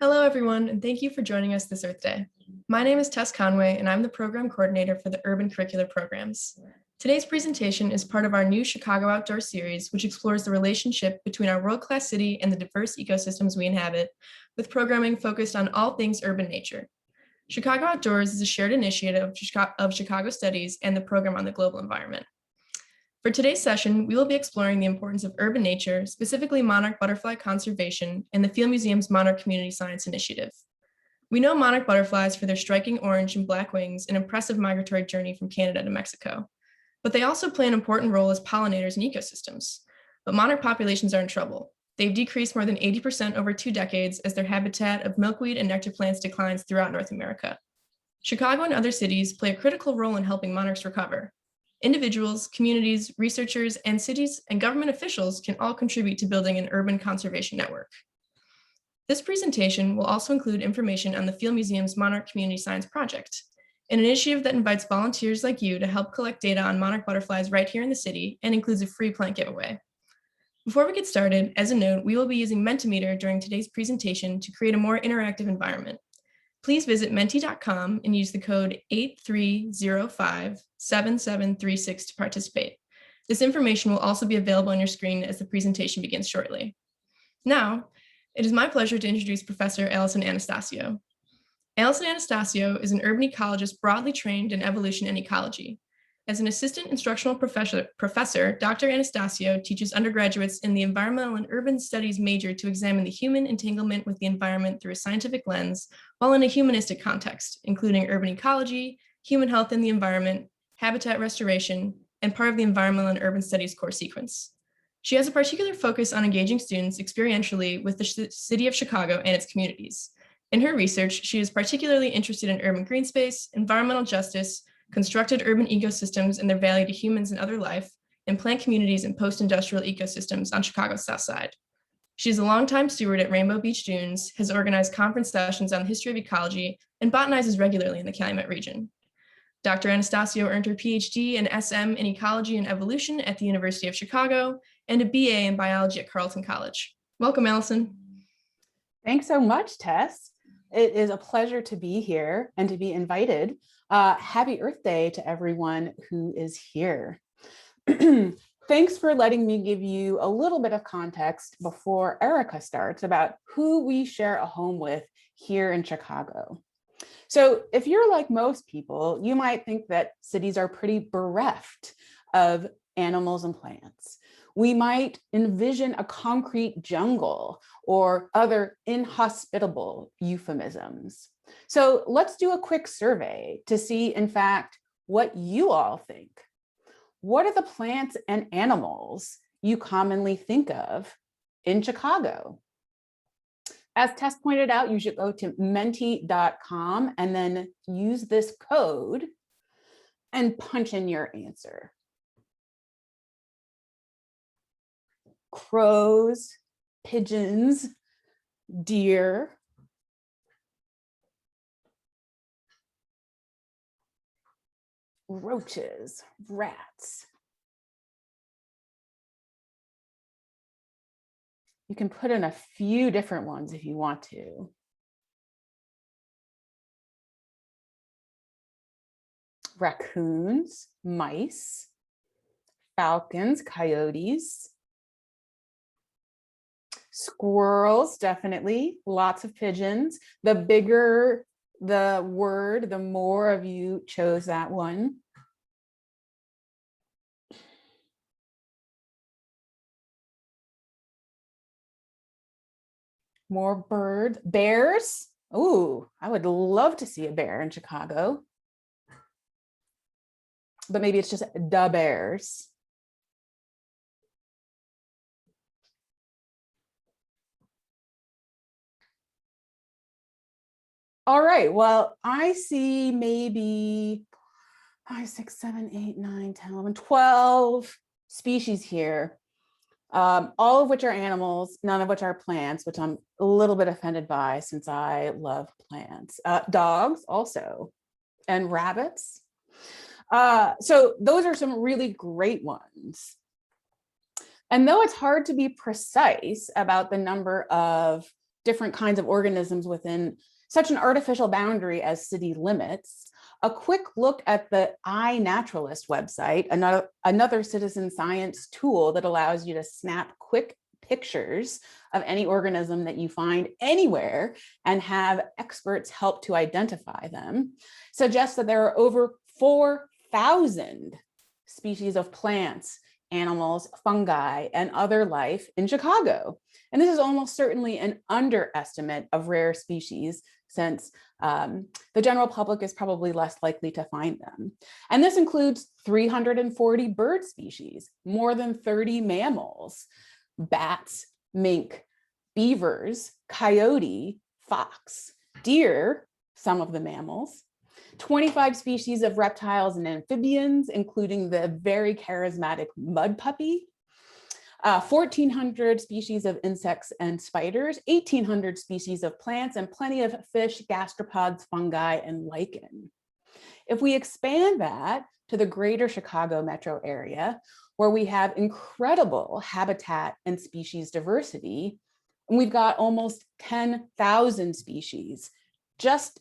Hello, everyone, and thank you for joining us this Earth Day. My name is Tess Conway, and I'm the Program Coordinator for the Urban Curricular Programs. Today's presentation is part of our new Chicago Outdoor series, which explores the relationship between our world-class city and the diverse ecosystems we inhabit, with programming focused on all things urban nature. Chicago Outdoors is a shared initiative of Chicago Studies and the Program on the Global Environment. For today's session, we will be exploring the importance of urban nature, specifically monarch butterfly conservation, and the Field Museum's Monarch Community Science Initiative. We know monarch butterflies for their striking orange and black wings and impressive migratory journey from Canada to Mexico, but they also play an important role as pollinators in ecosystems. But monarch populations are in trouble. They've decreased more than 80% over 2 decades as their habitat of milkweed and nectar plants declines throughout North America. Chicago and other cities play a critical role in helping monarchs recover. Individuals, communities, researchers, and cities and government officials can all contribute to building an urban conservation network. This presentation will also include information on the Field Museum's Monarch Community Science Project, an initiative that invites volunteers like you to help collect data on monarch butterflies right here in the city and includes a free plant giveaway. Before we get started, as a note, we will be using Mentimeter during today's presentation to create a more interactive environment. Please visit menti.com and use the code 8305-7736 to participate. This information will also be available on your screen as the presentation begins shortly. Now, it is my pleasure to introduce Professor Allison Anastasio. Allison Anastasio is an urban ecologist broadly trained in evolution and ecology. As an assistant instructional professor, Dr. Anastasio teaches undergraduates in the Environmental and Urban Studies major to examine the human entanglement with the environment through a scientific lens, while in a humanistic context, including urban ecology, human health and the environment, habitat restoration, and part of the Environmental and Urban Studies core sequence. She has a particular focus on engaging students experientially with the city of Chicago and its communities. In her research, she is particularly interested in urban green space, environmental justice, constructed urban ecosystems and their value to humans and other life, and plant communities and post-industrial ecosystems on Chicago's South Side. She is a longtime steward at Rainbow Beach Dunes, has organized conference sessions on the history of ecology, and botanizes regularly in the Calumet region. Dr. Anastasio earned her PhD and SM in ecology and evolution at the University of Chicago and a BA in biology at Carleton College. Welcome, Allison. Thanks so much, Tess. It is a pleasure to be here and to be invited. Happy Earth Day to everyone who is here. Thanks for letting me give you a little bit of context before Erica starts about who we share a home with here in Chicago. So if you're like most people, you might think that cities are pretty bereft of animals and plants. We might envision a concrete jungle or other inhospitable euphemisms. So let's do a quick survey to see, in fact, what you all think. What are the plants and animals you commonly think of in Chicago? As Tess pointed out, you should go to menti.com and then use this code and punch in your answer. Crows, pigeons, deer, roaches, rats. You can put in a few different ones if you want to. Raccoons, mice, falcons, coyotes, squirrels, definitely, lots of pigeons. The bigger the word, the more of you chose that one. More birds, bears. Ooh, I would love to see a bear in Chicago. But maybe it's just the bears. All right, well, I see maybe 5, 6, 7, 8, 9, 10, 11, 12 species here. All of which are animals, none of which are plants, which I'm a little bit offended by since I love plants. Dogs also, and rabbits. So those are some really great ones. And though it's hard to be precise about the number of different kinds of organisms within such an artificial boundary as city limits, a quick look at the iNaturalist website, another citizen science tool that allows you to snap quick pictures of any organism that you find anywhere and have experts help to identify them, suggests that there are over 4,000 species of plants, animals, fungi, and other life in Chicago. And this is almost certainly an underestimate of rare species, since the general public is probably less likely to find them. And this includes 340 bird species, more than 30 mammals, bats, mink, beavers, coyote, fox, deer, some of the mammals, 25 species of reptiles and amphibians, including the very charismatic mud puppy, 1,400 species of insects and spiders, 1,800 species of plants, and plenty of fish, gastropods, fungi, and lichen. If we expand that to the greater Chicago metro area, where we have incredible habitat and species diversity, and we've got almost 10,000 species just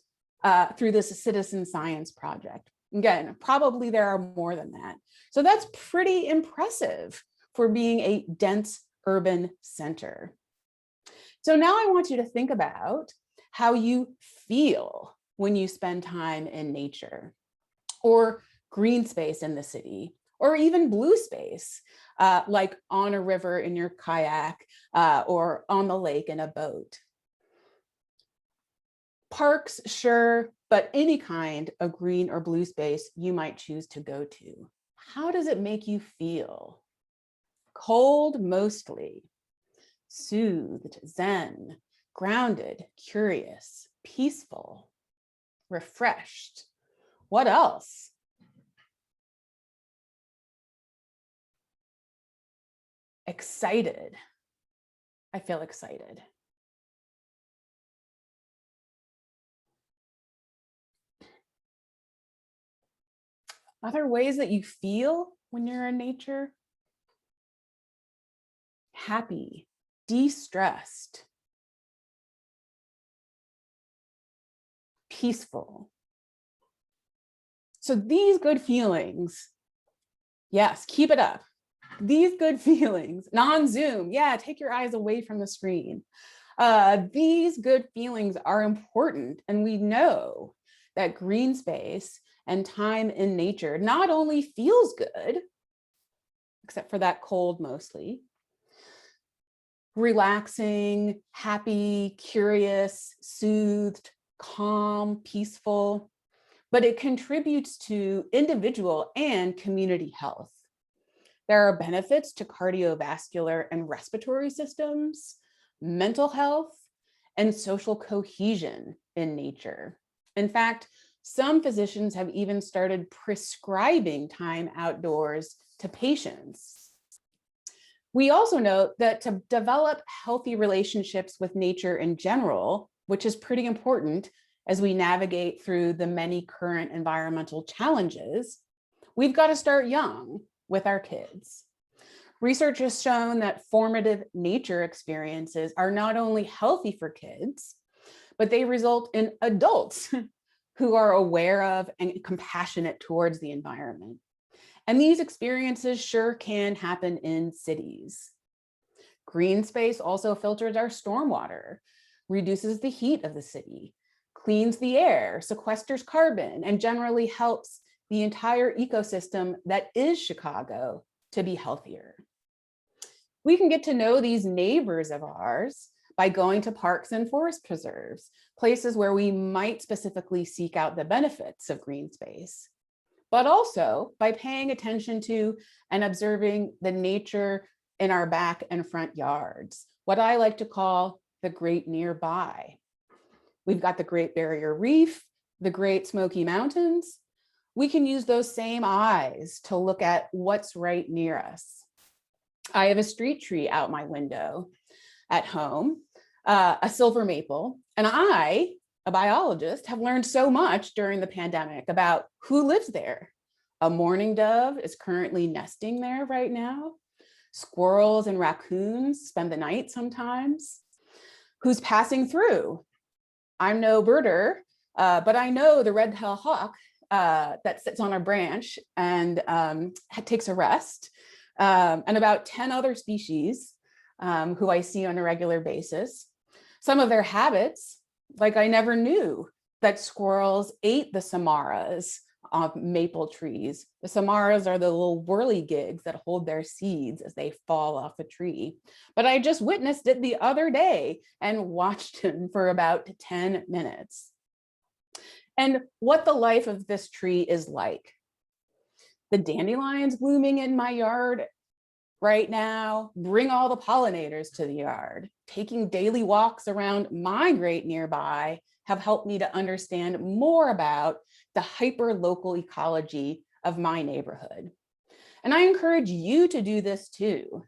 through this citizen science project. Again, probably there are more than that. So that's pretty impressive for being a dense urban center. So now I want you to think about how you feel when you spend time in nature, or green space in the city, or even blue space, like on a river in your kayak, or on the lake in a boat. Parks, sure, but any kind of green or blue space you might choose to go to. How does it make you feel? Cold, mostly. Soothed, zen, grounded, curious, peaceful, refreshed. What else? Excited. I feel excited. Other ways that you feel when you're in nature? Happy, de-stressed, peaceful. So these good feelings, yes, keep it up. These good feelings, non-Zoom, yeah, take your eyes away from the screen. These good feelings are important, and we know that green space and time in nature not only feels good, except for that cold mostly, relaxing, happy, curious, soothed, calm, peaceful, but it contributes to individual and community health. There are benefits to cardiovascular and respiratory systems, mental health, and social cohesion in nature. In fact, some physicians have even started prescribing time outdoors to patients. We also know that to develop healthy relationships with nature in general, which is pretty important as we navigate through the many current environmental challenges, we've got to start young with our kids. Research has shown that formative nature experiences are not only healthy for kids, but they result in adults who are aware of and compassionate towards the environment. And these experiences sure can happen in cities. Green space also filters our stormwater, reduces the heat of the city, cleans the air, sequesters carbon, and generally helps the entire ecosystem that is Chicago to be healthier. We can get to know these neighbors of ours by going to parks and forest preserves, places where we might specifically seek out the benefits of green space, but also by paying attention to and observing the nature in our back and front yards, what I like to call the great nearby. We've got the Great Barrier Reef, the Great Smoky Mountains. We can use those same eyes to look at what's right near us. I have a street tree out my window at home, a silver maple, and I, a biologist, have learned so much during the pandemic about who lives there. A mourning dove is currently nesting there right now. Squirrels and raccoons spend the night sometimes. who's passing through. I'm no birder, but I know the red-tailed hawk that sits on a branch and takes a rest, and about 10 other species who I see on a regular basis. Some of their habits, like I never knew that squirrels ate the samaras of maple trees. The samaras are the little whirligigs that hold their seeds as they fall off a tree. But I just witnessed it the other day and watched him for about 10 minutes. And what the life of this tree is like. The dandelions blooming in my yard right now bring all the pollinators to the yard. Taking daily walks around my grate nearby have helped me to understand more about the hyper-local ecology of my neighborhood. And I encourage you to do this too,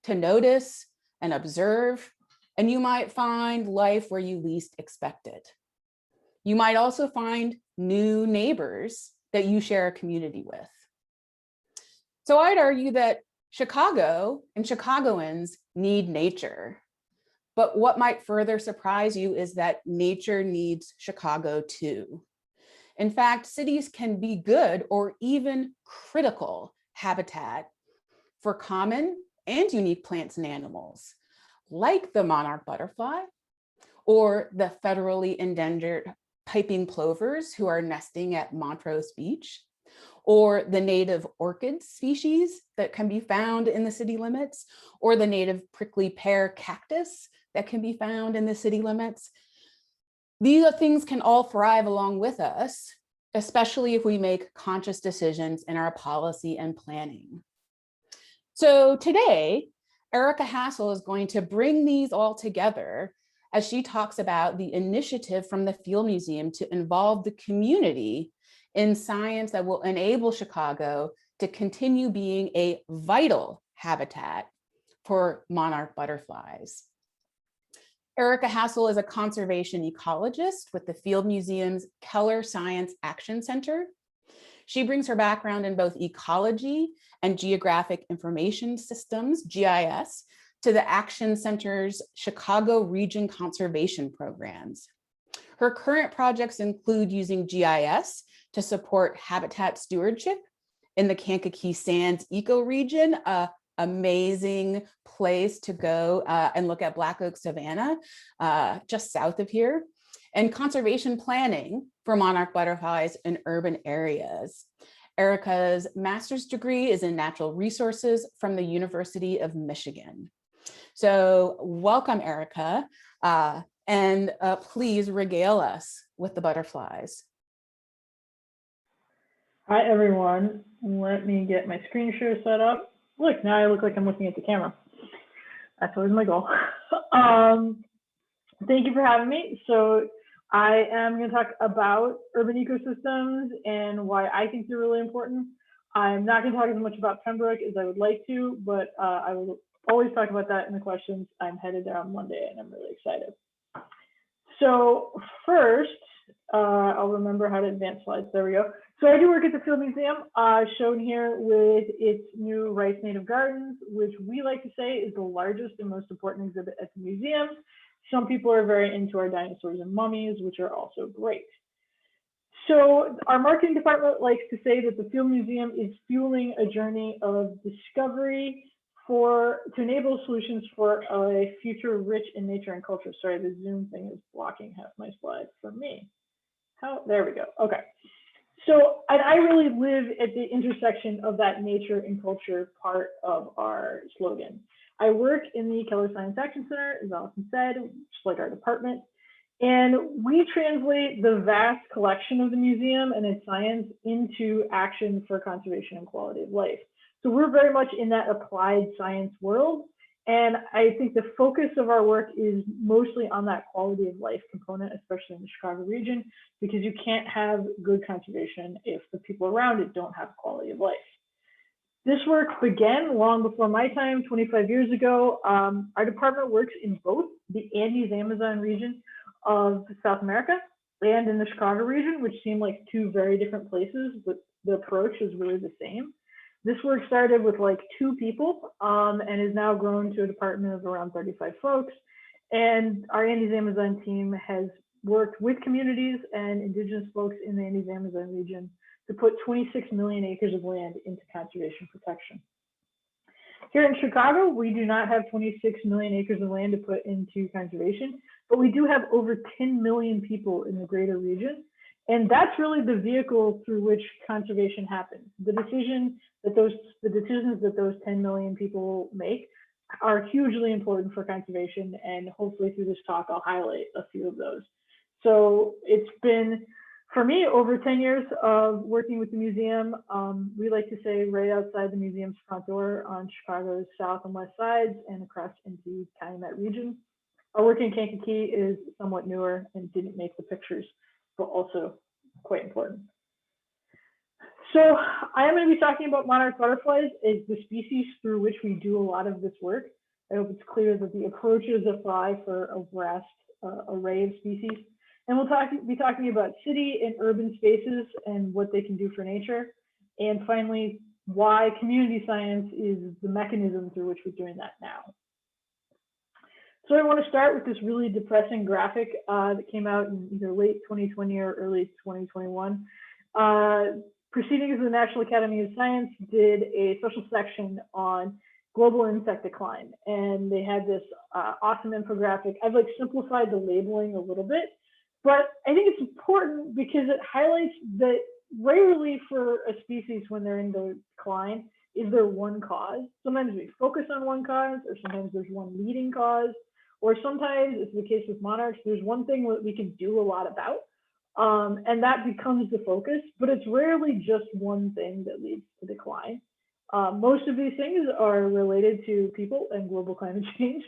to notice and observe, and you might find life where you least expect it. You might also find new neighbors that you share a community with. So I'd argue that Chicago and Chicagoans need nature. But what might further surprise you is that nature needs Chicago too. In fact, cities can be good or even critical habitat for common and unique plants and animals, like the monarch butterfly or the federally endangered piping plovers who are nesting at Montrose Beach, or the native orchid species that can be found in the city limits, or the native prickly pear cactus that can be found in the city limits. These things can all thrive along with us, especially if we make conscious decisions in our policy and planning. So today, Erica Hassel is going to bring these all together as she talks about the initiative from the Field Museum to involve the community in science that will enable Chicago to continue being a vital habitat for monarch butterflies. Erica Hassel is a conservation ecologist with the Field Museum's Keller Science Action Center. She brings her background in both ecology and geographic information systems, GIS, to the Action Center's Chicago Region Conservation programs. Her current projects include using GIS to support habitat stewardship in the Kankakee Sands ecoregion, an amazing place to go and look at Black Oak Savanna just south of here, and conservation planning for monarch butterflies in urban areas. Erica's master's degree is in natural resources from the University of Michigan. So welcome, Erica, and please regale us with the butterflies. Hi, everyone. Let me get my screen share set up. Look, now I look like I'm looking at the camera. That's always my goal. Thank you for having me. So I am going to talk about urban ecosystems and why I think they're really important. I'm not going to talk as much about Pembroke as I would like to, but I will always talk about that in the questions. I'm headed there on Monday and I'm really excited. So first, I'll remember how to advance slides. There we go. So I do work at the Field Museum, shown here with its new Rice Native Gardens, which we like to say is the largest and most important exhibit at the museum. Some people are very into our dinosaurs and mummies, which are also great. So our marketing department likes to say that the Field Museum is fueling a journey of discovery to enable solutions for a future rich in nature and culture. Sorry, the Zoom thing is blocking half my slides for me. There we go. Okay. So I really live at the intersection of that nature and culture part of our slogan. I work in the Keller Science Action Center, as Allison said, just like our department. And we translate the vast collection of the museum and its science into action for conservation and quality of life. So we're very much in that applied science world. And I think the focus of our work is mostly on that quality of life component, especially in the Chicago region, because you can't have good conservation if the people around it don't have quality of life. This work began long before my time, 25 years ago. Our department works in both the Andes Amazon region of South America and in the Chicago region, which seem like two very different places, but the approach is really the same. This work started with like 2 people and has now grown to a department of around 35 folks. And our Andes Amazon team has worked with communities and indigenous folks in the Andes Amazon region to put 26 million acres of land into conservation protection. Here in Chicago, we do not have 26 million acres of land to put into conservation, but we do have over 10 million people in the greater region. And that's really the vehicle through which conservation happens. The decisions that those 10 million people make are hugely important for conservation, and hopefully through this talk, I'll highlight a few of those. So it's been, for me, over 10 years of working with the museum. We like to say right outside the museum's front door on Chicago's south and west sides and across into Calumet region. Our work in Kankakee is somewhat newer and didn't make the pictures, but also quite important. So I am going to be talking about monarch butterflies as the species through which we do a lot of this work. I hope it's clear that the approaches apply for a vast array of species. And we'll be talking about city and urban spaces and what they can do for nature. And finally, why community science is the mechanism through which we're doing that now. So I want to start with this really depressing graphic that came out in either late 2020 or early 2021. Proceedings of the National Academy of Science did a special section on global insect decline. And they had this awesome infographic. I've like simplified the labeling a little bit, but I think it's important because it highlights that rarely for a species when they're in decline is there one cause. Sometimes we focus on one cause, or sometimes there's one leading cause, or sometimes, it's the case with monarchs, there's one thing that we can do a lot about, and that becomes the focus, but it's rarely just one thing that leads to decline. Most of these things are related to people and global climate change.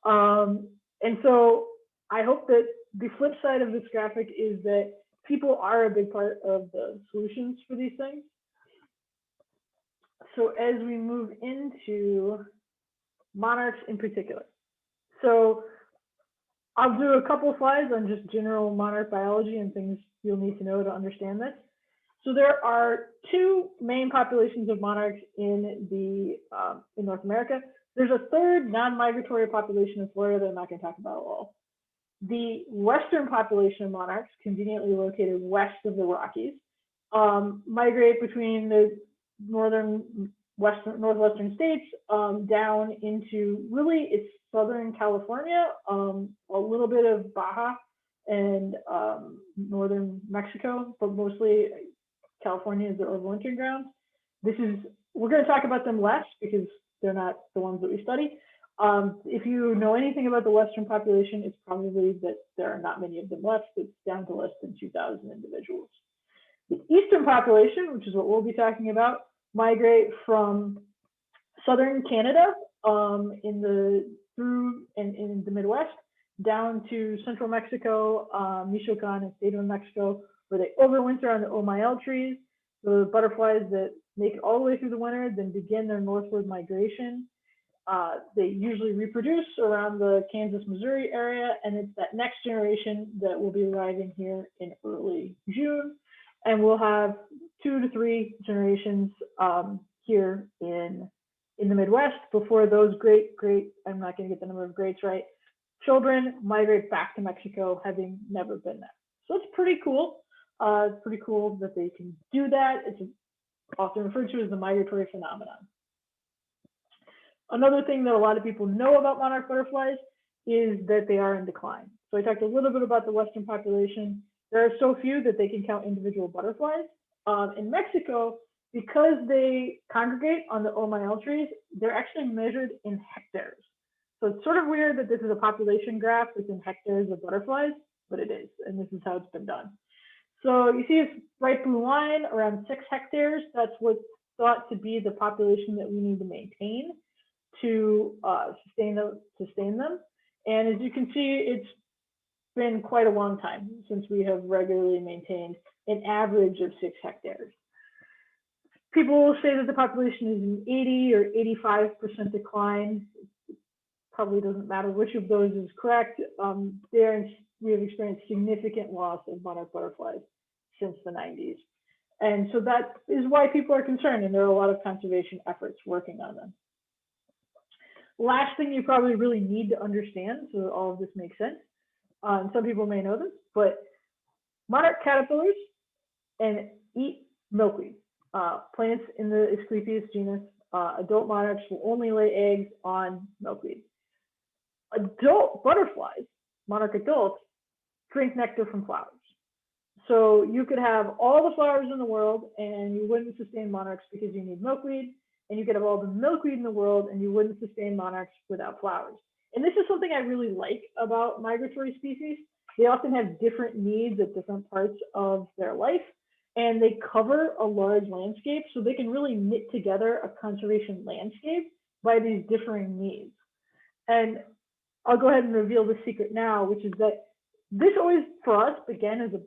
And so I hope that the flip side of this graphic is that people are a big part of the solutions for these things. So as we move into monarchs in particular. So I'll do a couple of slides on just general monarch biology and things you'll need to know to understand this. So there are two main populations of monarchs in North America. There's a third non-migratory population in Florida that I'm not going to talk about at all. The western population of monarchs, conveniently located west of the Rockies, migrate between the northwestern states down into really it's southern California, a little bit of Baja and northern Mexico, but mostly California is their overwintering grounds. We're going to talk about them less because they're not the ones that we study. If you know anything about the western population, it's probably that there are not many of them left. It's down to less than 2,000 individuals. The eastern population, which is what we'll be talking about, migrate from southern Canada in the Midwest down to central Mexico, Michoacan and state of Mexico, where they overwinter on the Omael trees. The butterflies that make it all the way through the winter then begin their northward migration. They usually reproduce around the Kansas-Missouri area, and it's that next generation that will be arriving here in early June. And we'll have 2 to 3 generations here in the Midwest before those I'm not going to get the number of greats right, children migrate back to Mexico, having never been there. So it's pretty cool. It's pretty cool that they can do that. It's often referred to as the migratory phenomenon. Another thing that a lot of people know about monarch butterflies is that they are in decline. So I talked a little bit about the western population. There are so few that they can count individual butterflies. In Mexico, because they congregate on the Omael trees, they're actually measured in hectares. So it's sort of weird that this is a population graph that's in hectares of butterflies, but it is, and this is how it's been done. So you see this bright blue line around 6 hectares. That's what's thought to be the population that we need to maintain to sustain them. And as you can see, it's been quite a long time since we have regularly maintained an average of 6 hectares. People will say that the population is in 80 or 85% decline. It probably doesn't matter which of those is correct. We have experienced significant loss of monarch butterflies since the 90s. And so that is why people are concerned, and there are a lot of conservation efforts working on them. Last thing you probably really need to understand, so that all of this makes sense. And some people may know this, but monarch caterpillars and eat milkweed. Plants in the Asclepias genus, adult monarchs will only lay eggs on milkweed. Adult butterflies, monarch adults, drink nectar from flowers. So you could have all the flowers in the world and you wouldn't sustain monarchs because you need milkweed, and you could have all the milkweed in the world and you wouldn't sustain monarchs without flowers. And this is something I really like about migratory species. They often have different needs at different parts of their life, and they cover a large landscape, so they can really knit together a conservation landscape by these differing needs. And I'll go ahead and reveal the secret now, which is that this always, for us, began as a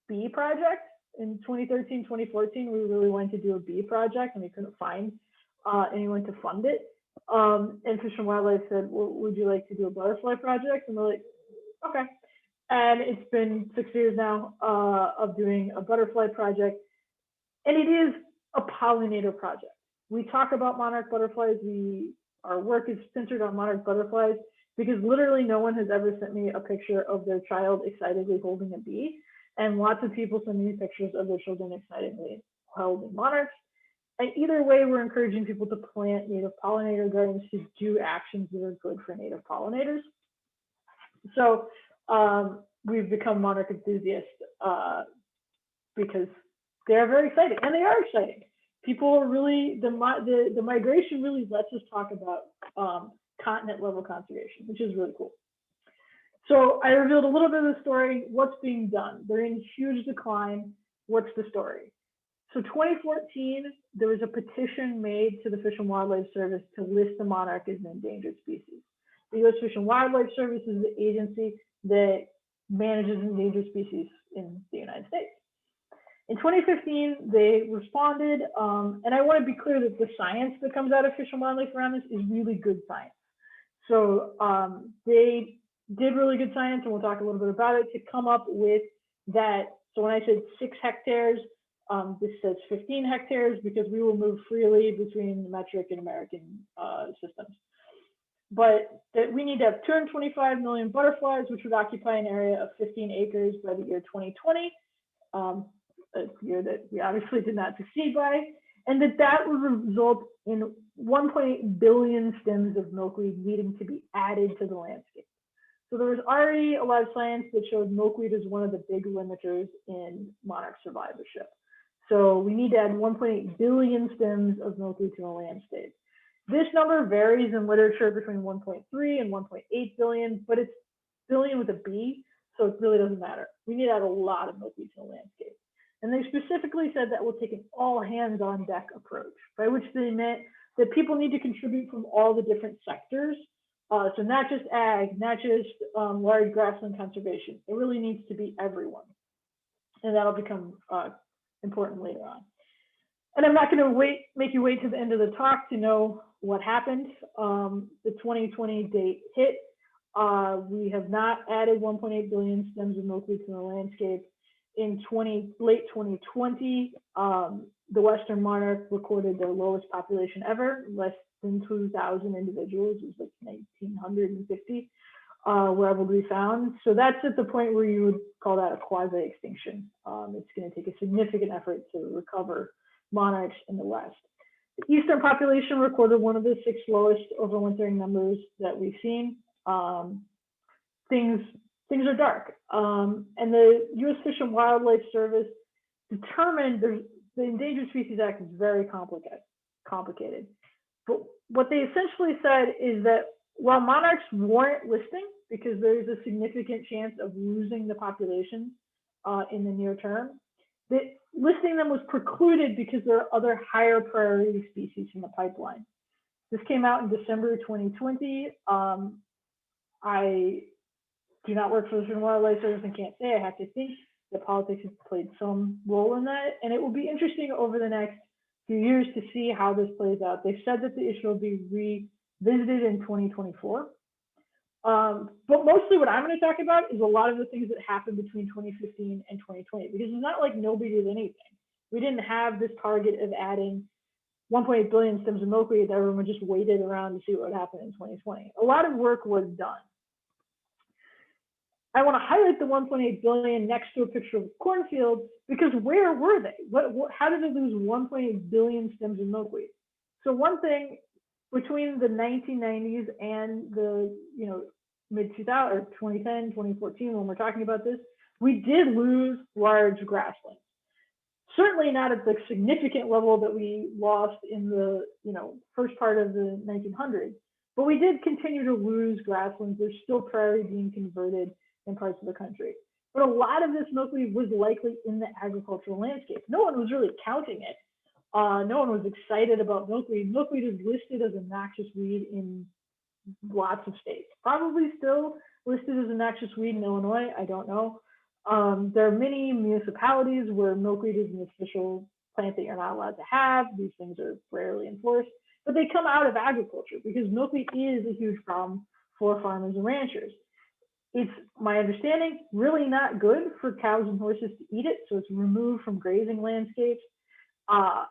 bee project. In 2013, 2014, we really wanted to do a bee project, and we couldn't find anyone to fund it. And Fish and Wildlife said, well, would you like to do a butterfly project? And we're like, okay. And it's been 6 years now of doing a butterfly project. And it is a pollinator project. We talk about monarch butterflies. Our work is centered on monarch butterflies because literally no one has ever sent me a picture of their child excitedly holding a bee. And lots of people send me pictures of their children excitedly holding monarchs. And either way, we're encouraging people to plant native pollinator gardens to do actions that are good for native pollinators. So we've become monarch enthusiasts because they're very exciting, and they are exciting. People are really, the migration really lets us talk about continent level conservation, which is really cool. So I revealed a little bit of the story. What's being done? They're in huge decline. What's the story? So 2014, there was a petition made to the Fish and Wildlife Service to list the monarch as an endangered species. The U.S. Fish and Wildlife Service is the agency that manages endangered species in the United States. In 2015, they responded, and I want to be clear that the science that comes out of Fish and Wildlife around this is really good science. So they did really good science, and we'll talk a little bit about it, to come up with that. So when I said 6 hectares, this says 15 hectares because we will move freely between metric and American systems. But that we need to have 225 million butterflies, which would occupy an area of 15 acres by the year 2020, a year that we obviously did not succeed by, and that would result in 1.8 billion stems of milkweed needing to be added to the landscape. So there was already a lot of science that showed milkweed is one of the big limiters in monarch survivorship. So we need to add 1.8 billion stems of milkweed to the landscape. This number varies in literature between 1.3 and 1.8 billion, but it's billion with a B, so it really doesn't matter. We need to add a lot of milkweed to the landscape. And they specifically said that we'll take an all hands on deck approach, by which they meant that people need to contribute from all the different sectors. So not just ag, not just large grassland conservation. It really needs to be everyone. And that'll become important later on. And I'm not going to make you wait to the end of the talk to know what happened. The 2020 date hit. We have not added 1.8 billion stems of milkweed to the landscape. In late 2020, the Western monarch recorded their lowest population ever, less than 2,000 individuals. It was like 1,950 were able to be found. So that's at the point where you would call that a quasi-extinction. It's going to take a significant effort to recover monarchs in the West. The Eastern population recorded one of the 6 lowest overwintering numbers that we've seen. Things are dark. And the U.S. Fish and Wildlife Service determined the Endangered Species Act is very complicated. But what they essentially said is that while monarchs warrant listing, because there's a significant chance of losing the population in the near term, that listing them was precluded because there are other higher priority species in the pipeline. This came out in December 2020. I do not work for the Fish and Wildlife Service and can't say. I have to think that politics has played some role in that. And it will be interesting over the next few years to see how this plays out. They've said that the issue will be revisited in 2024. But mostly what I'm going to talk about is a lot of the things that happened between 2015 and 2020, because it's not like nobody did anything. We didn't have this target of adding 1.8 billion stems of milkweed, everyone just waited around to see what would happen in 2020. A lot of work was done. I want to highlight the 1.8 billion next to a picture of cornfields because where were they? How did they lose 1.8 billion stems of milkweed? So one thing, between the 1990s and the mid 2000 or 2010, 2014, when we're talking about this, we did lose large grasslands. Certainly not at the significant level that we lost in the first part of the 1900s, but we did continue to lose grasslands. There's still prairie being converted in parts of the country. But a lot of this milkweed was likely in the agricultural landscape. No one was really counting it. No one was excited about milkweed. Milkweed is listed as a noxious weed in lots of states. Probably still listed as a noxious weed in Illinois. I don't know. There are many municipalities where milkweed is an official plant that you're not allowed to have. These things are rarely enforced, but they come out of agriculture because milkweed is a huge problem for farmers and ranchers. It's my understanding really not good for cows and horses to eat it, so it's removed from grazing landscapes.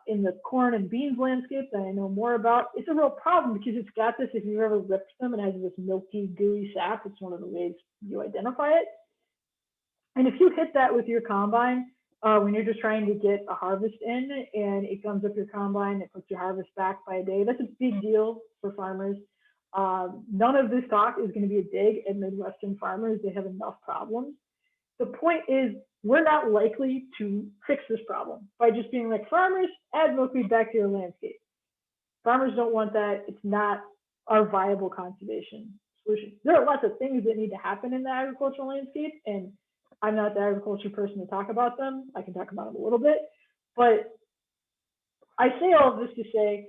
In the corn and beans landscape that I know more about, it's a real problem because it's got this, if you've ever ripped them, it has this milky, gooey sap. It's one of the ways you identify it. And if you hit that with your combine, when you're just trying to get a harvest in and it gums up your combine, it puts your harvest back by a day, that's a big deal for farmers. None of this talk is going to be a dig at Midwestern farmers. They have enough problems. The point is, we're not likely to fix this problem by just being like, farmers, add milkweed back to your landscape. Farmers don't want that. It's not our viable conservation solution. There are lots of things that need to happen in the agricultural landscape, and I'm not the agriculture person to talk about them. I can talk about them a little bit, but I say all of this to say,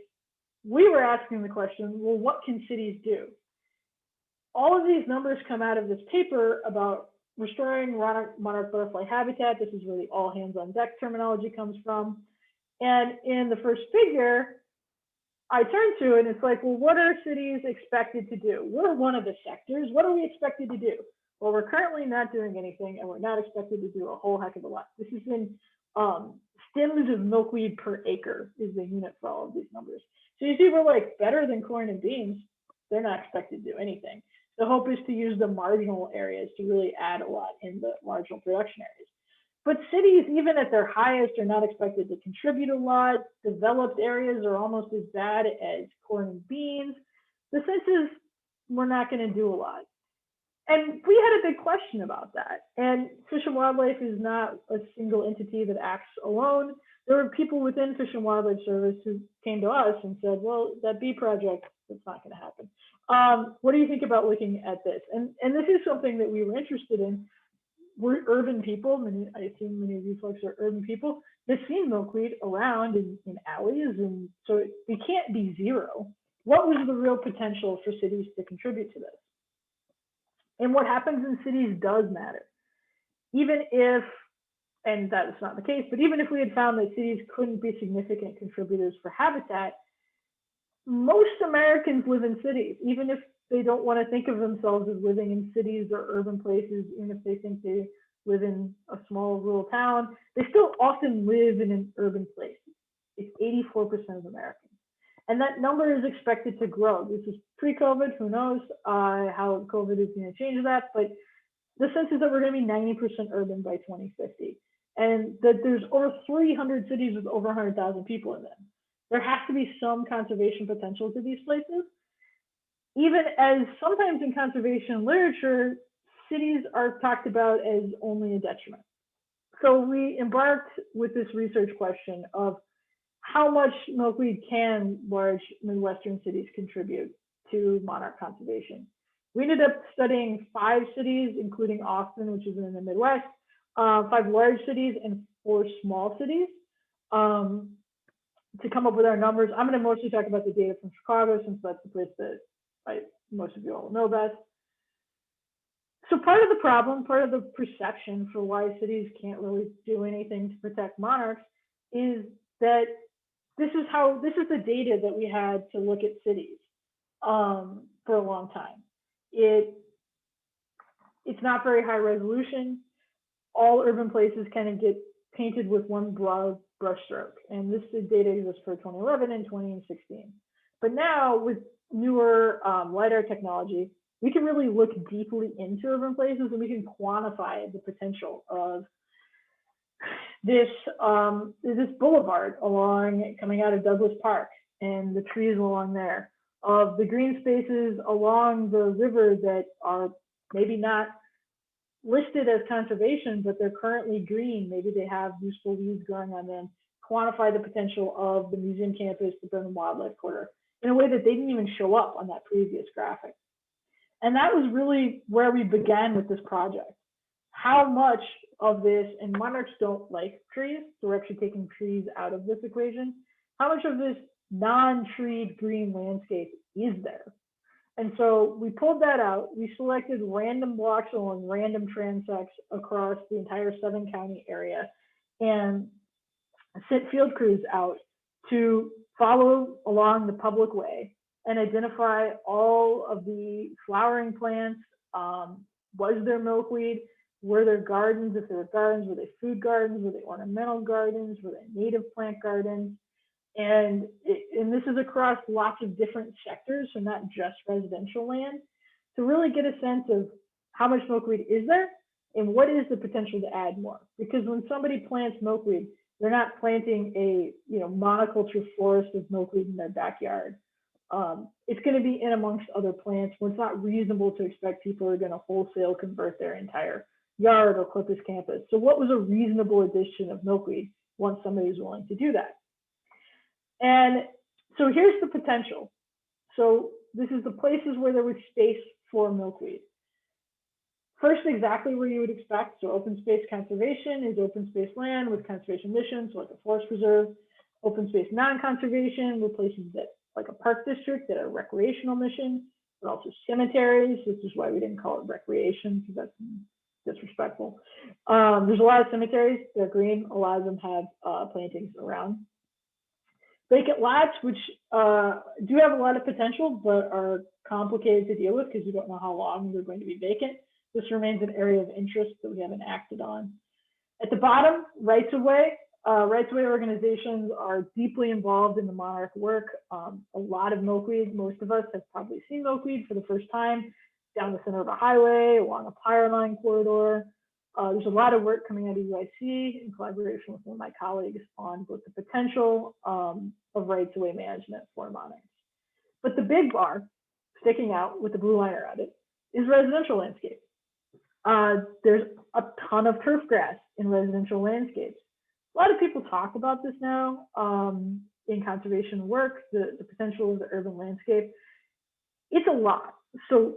we were asking the question, well, what can cities do? All of these numbers come out of this paper about restoring monarch butterfly habitat. This is where the all hands on deck terminology comes from. And in the first figure, I turn to and it's like, well, what are cities expected to do? We're one of the sectors. What are we expected to do? Well, we're currently not doing anything, and we're not expected to do a whole heck of a lot. This is in stems of milkweed per acre is the unit for all of these numbers. So you see, we're like better than corn and beans. They're not expected to do anything. The hope is to use the marginal areas to really add a lot in the marginal production areas. But cities, even at their highest, are not expected to contribute a lot. Developed areas are almost as bad as corn and beans. The sense is we're not going to do a lot. And we had a big question about that. And Fish and Wildlife is not a single entity that acts alone. There were people within Fish and Wildlife Service who came to us and said, well, that bee project, that's not going to happen. What do you think about looking at this? And this is something that we were interested in. We're urban people. I assume many of you folks are urban people. They've seen milkweed around in alleys, and so it can't be zero. What was the real potential for cities to contribute to this? And what happens in cities does matter. Even if, and that's not the case, but even if we had found that cities couldn't be significant contributors for habitat, most Americans live in cities, even if they don't want to think of themselves as living in cities or urban places, even if they think they live in a small rural town, they still often live in an urban place. It's 84% of Americans. And that number is expected to grow. This is pre-COVID, who knows how COVID is going to change that, but the sense is that we're going to be 90% urban by 2050. And that there's over 300 cities with over 100,000 people in them. There has to be some conservation potential to these places. Even as sometimes in conservation literature, cities are talked about as only a detriment. So we embarked with this research question of how much milkweed can large Midwestern cities contribute to monarch conservation. We ended up studying 5 cities, including Austin, which is in the Midwest, 5 large cities and 4 small cities to come up with our numbers. I'm going to mostly talk about the data from Chicago, since that's the place that most of you all know best. So part of the problem, part of the perception for why cities can't really do anything to protect monarchs is that this is the data that we had to look at cities for a long time. It's not very high resolution. All urban places kind of get painted with one broad brushstroke. And this data exists for 2011 and 2016. But now with newer LiDAR technology, we can really look deeply into urban places and we can quantify the potential of this boulevard coming out of Douglas Park and the trees along there, of the green spaces along the river that are maybe not listed as conservation, but they're currently green. Maybe they have useful weeds growing on them. Quantify the potential of the museum campus, the Burnham Wildlife Corridor, in a way that they didn't even show up on that previous graphic. And that was really where we began with this project. How much of this, and monarchs don't like trees, so we're actually taking trees out of this equation. How much of this non-treed green landscape is there? And so we pulled that out. We selected random blocks along random transects across the entire 7-county area and sent field crews out to follow along the public way and identify all of the flowering plants. Was there milkweed? Were there gardens? If there were gardens, were they food gardens? Were they ornamental gardens? Were they native plant gardens? And this is across lots of different sectors, so not just residential land, to really get a sense of how much milkweed is there and what is the potential to add more. Because when somebody plants milkweed, they're not planting a monoculture forest of milkweed in their backyard. It's going to be in amongst other plants where it's not reasonable to expect people are going to wholesale convert their entire yard or clip this campus. So what was a reasonable addition of milkweed once somebody was willing to do that? And so here's the potential. So this is the places where there was space for milkweed. First, exactly where you would expect. So open space conservation is open space land with conservation missions, so like a forest preserve. Open space non-conservation were places that, like a park district, that are recreational mission, but also cemeteries. This is why we didn't call it recreation, because that's disrespectful. There's a lot of cemeteries. They're green. A lot of them have plantings around. Vacant lots, which do have a lot of potential, but are complicated to deal with because you don't know how long they're going to be vacant. This remains an area of interest that we haven't acted on. At the bottom, rights of way. Rights of way organizations are deeply involved in the monarch work. A lot of milkweed, most of us have probably seen milkweed for the first time down the center of a highway, along a power line corridor. There's a lot of work coming out of UIC in collaboration with one of my colleagues on both the potential of rights of way management for monarchs. But the big bar sticking out with the blue line around it is residential landscape. There's a ton of turf grass in residential landscapes. A lot of people talk about this now in conservation work, the potential of the urban landscape. It's a lot. So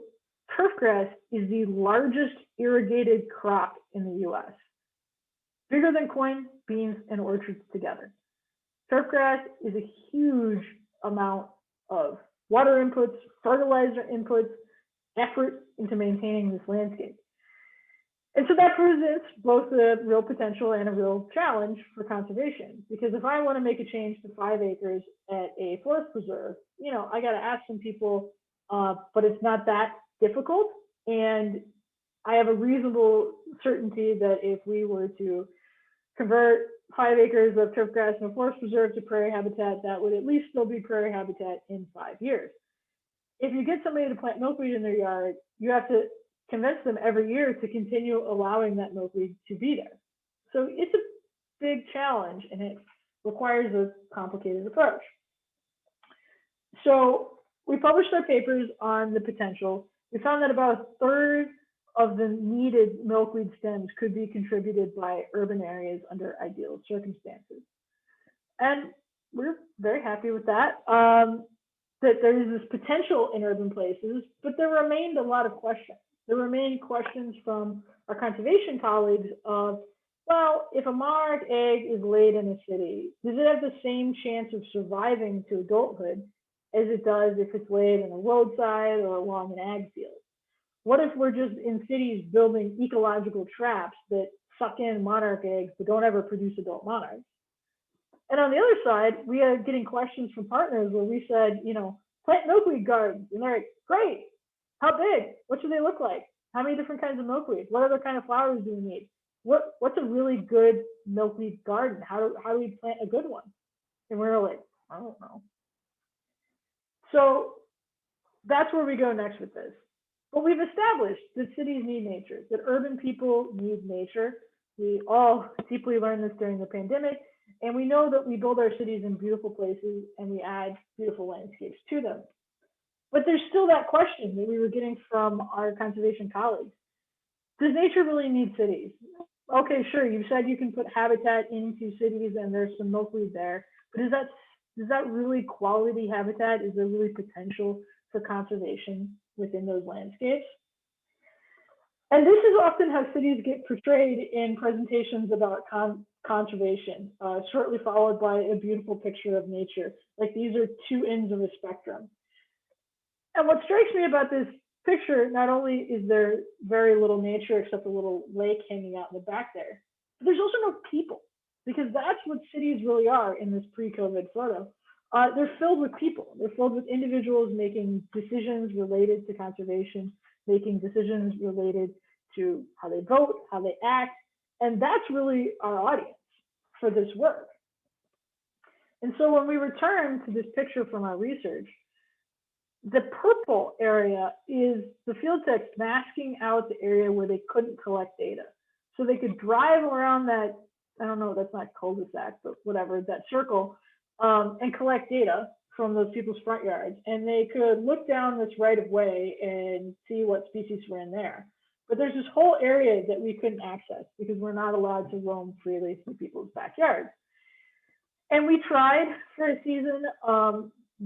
turfgrass is the largest irrigated crop in the US, bigger than corn, beans, and orchards together. Turfgrass is a huge amount of water inputs, fertilizer inputs, effort into maintaining this landscape. And so that presents both a real potential and a real challenge for conservation. Because if I want to make a change to 5 acres at a forest preserve, I got to ask some people, but it's not that difficult. And I have a reasonable certainty that if we were to convert 5 acres of turfgrass in a forest preserve to prairie habitat, that would at least still be prairie habitat in 5 years. If you get somebody to plant milkweed in their yard, you have to convince them every year to continue allowing that milkweed to be there. So it's a big challenge and it requires a complicated approach. So we published our papers on the potential. We found that about a third of the needed milkweed stems could be contributed by urban areas under ideal circumstances. And we're very happy with that, that there is this potential in urban places, but there remained a lot of questions. There remain questions from our conservation colleagues of, well, if a monarch egg is laid in a city, does it have the same chance of surviving to adulthood as it does if it's laid in a roadside or along an ag field? What if we're just in cities building ecological traps that suck in monarch eggs but don't ever produce adult monarchs? And on the other side, we are getting questions from partners where we said, plant milkweed gardens. And they're like, great. How big? What should they look like? How many different kinds of milkweed? What other kind of flowers do we need? what's a really good milkweed garden? How do we plant a good one? And we were like, I don't know. So that's where we go next with this. But we've established that cities need nature, that urban people need nature. We all deeply learned this during the pandemic, and we know that we build our cities in beautiful places and we add beautiful landscapes to them. But there's still that question that we were getting from our conservation colleagues. Does nature really need cities? Okay, sure, you said you can put habitat into cities and there's some milkweed there, but is that really quality habitat? Is there really potential for conservation within those landscapes? And this is often how cities get portrayed in presentations about conservation, shortly followed by a beautiful picture of nature. Like these are two ends of a spectrum. And what strikes me about this picture, not only is there very little nature except a little lake hanging out in the back there, but there's also no people, because that's what cities really are in this pre-COVID photo. They're filled with people. They're filled with individuals making decisions related to conservation, making decisions related to how they vote, how they act, and that's really our audience for this work. And so when we return to this picture from our research, the purple area is the field techs masking out the area where they couldn't collect data. So they could drive around that, I don't know, that's not cul-de-sac, but whatever, that circle, and collect data from those people's front yards. And they could look down this right of way and see what species were in there. But there's this whole area that we couldn't access because we're not allowed to roam freely through people's backyards. And we tried for a season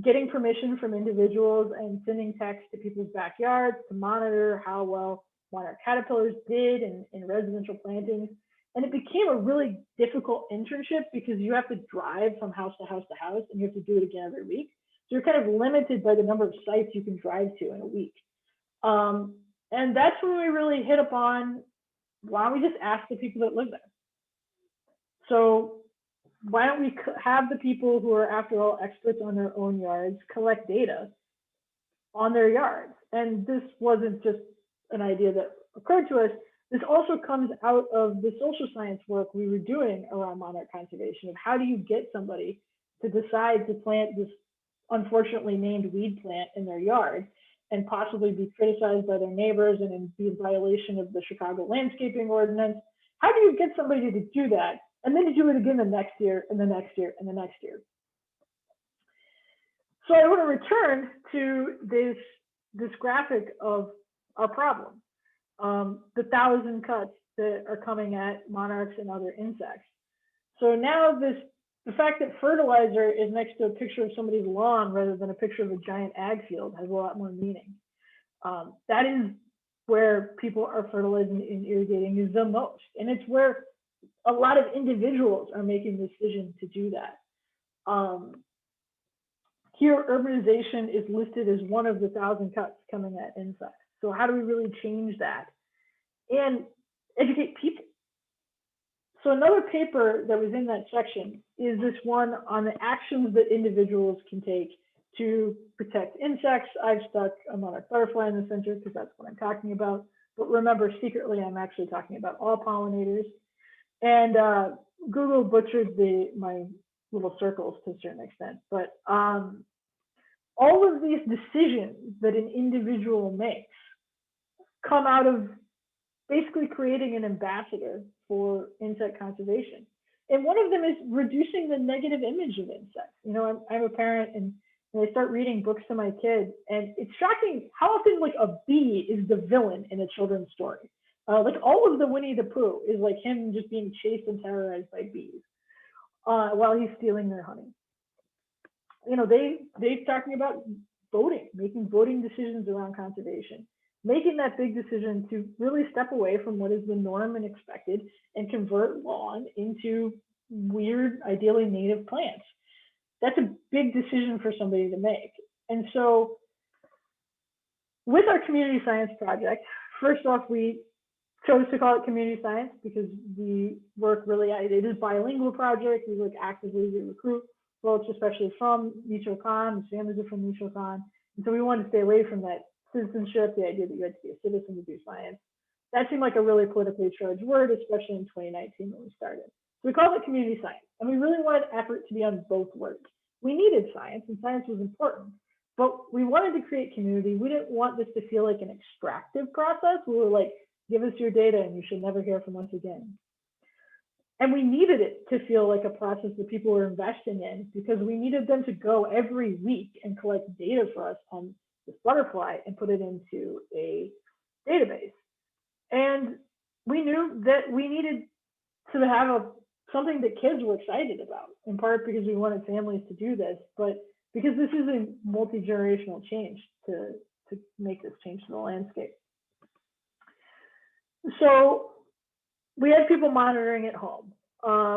getting permission from individuals and sending text to people's backyards to monitor how well monarch caterpillars did in residential plantings. And it became a really difficult internship because you have to drive from house to house to house and you have to do it again every week. So you're kind of limited by the number of sites you can drive to in a week. And that's when we really hit upon, why don't we just ask the people that live there? So why don't we have the people who are, after all, experts on their own yards collect data on their yards? And this wasn't just an idea that occurred to us. This also comes out of the social science work we were doing around monarch conservation, of how do you get somebody to decide to plant this unfortunately named weed plant in their yard and possibly be criticized by their neighbors and be in violation of the Chicago landscaping ordinance. How do you get somebody to do that and then to do it again the next year and the next year and the next year? So I want to return to this graphic of our problem, the 1,000 cuts that are coming at monarchs and other insects. So now the fact that fertilizer is next to a picture of somebody's lawn rather than a picture of a giant ag field has a lot more meaning. That is where people are fertilizing and irrigating is the most. And it's where a lot of individuals are making the decision to do that. Here, urbanization is listed as one of the 1,000 cuts coming at insects. So how do we really change that? And educate people. So another paper that was in that section is this one on the actions that individuals can take to protect insects. I've stuck a monarch butterfly in the center because that's what I'm talking about. But remember, secretly, I'm actually talking about all pollinators. And Google butchered my little circles to a certain extent. But all of these decisions that an individual makes come out of basically creating an ambassador for insect conservation. And one of them is reducing the negative image of insects. You know, I'm a parent and I start reading books to my kids, and it's shocking how often like a bee is the villain in a children's story. Like all of the Winnie the Pooh is like him just being chased and terrorized by bees while he's stealing their honey. You know, they're talking about voting, making voting decisions around conservation, making that big decision to really step away from what is the norm and expected and convert lawn into weird, ideally native plants. That's a big decision for somebody to make. And so with our community science project, first off, we chose to call it community science because we work really, it is a bilingual project. We work actively, we recruit folks, especially from Michoacan, the families are from Michoacan. And so we wanted to stay away from that citizenship, the idea that you had to be a citizen to do science. that seemed like a really politically charged word, especially in 2019 when we started. So we called it community science, and we really wanted effort to be on both words. We needed science, and science was important, but we wanted to create community. We didn't want this to feel like an extractive process. We were like, give us your data and you should never hear from us again. And we needed it to feel like a process that people were investing in, because we needed them to go every week and collect data for us on this butterfly and put it into a database. And we knew that we needed to have something that kids were excited about, in part because we wanted families to do this, but because this is a multi-generational change to make this change to the landscape. So we had people monitoring at home.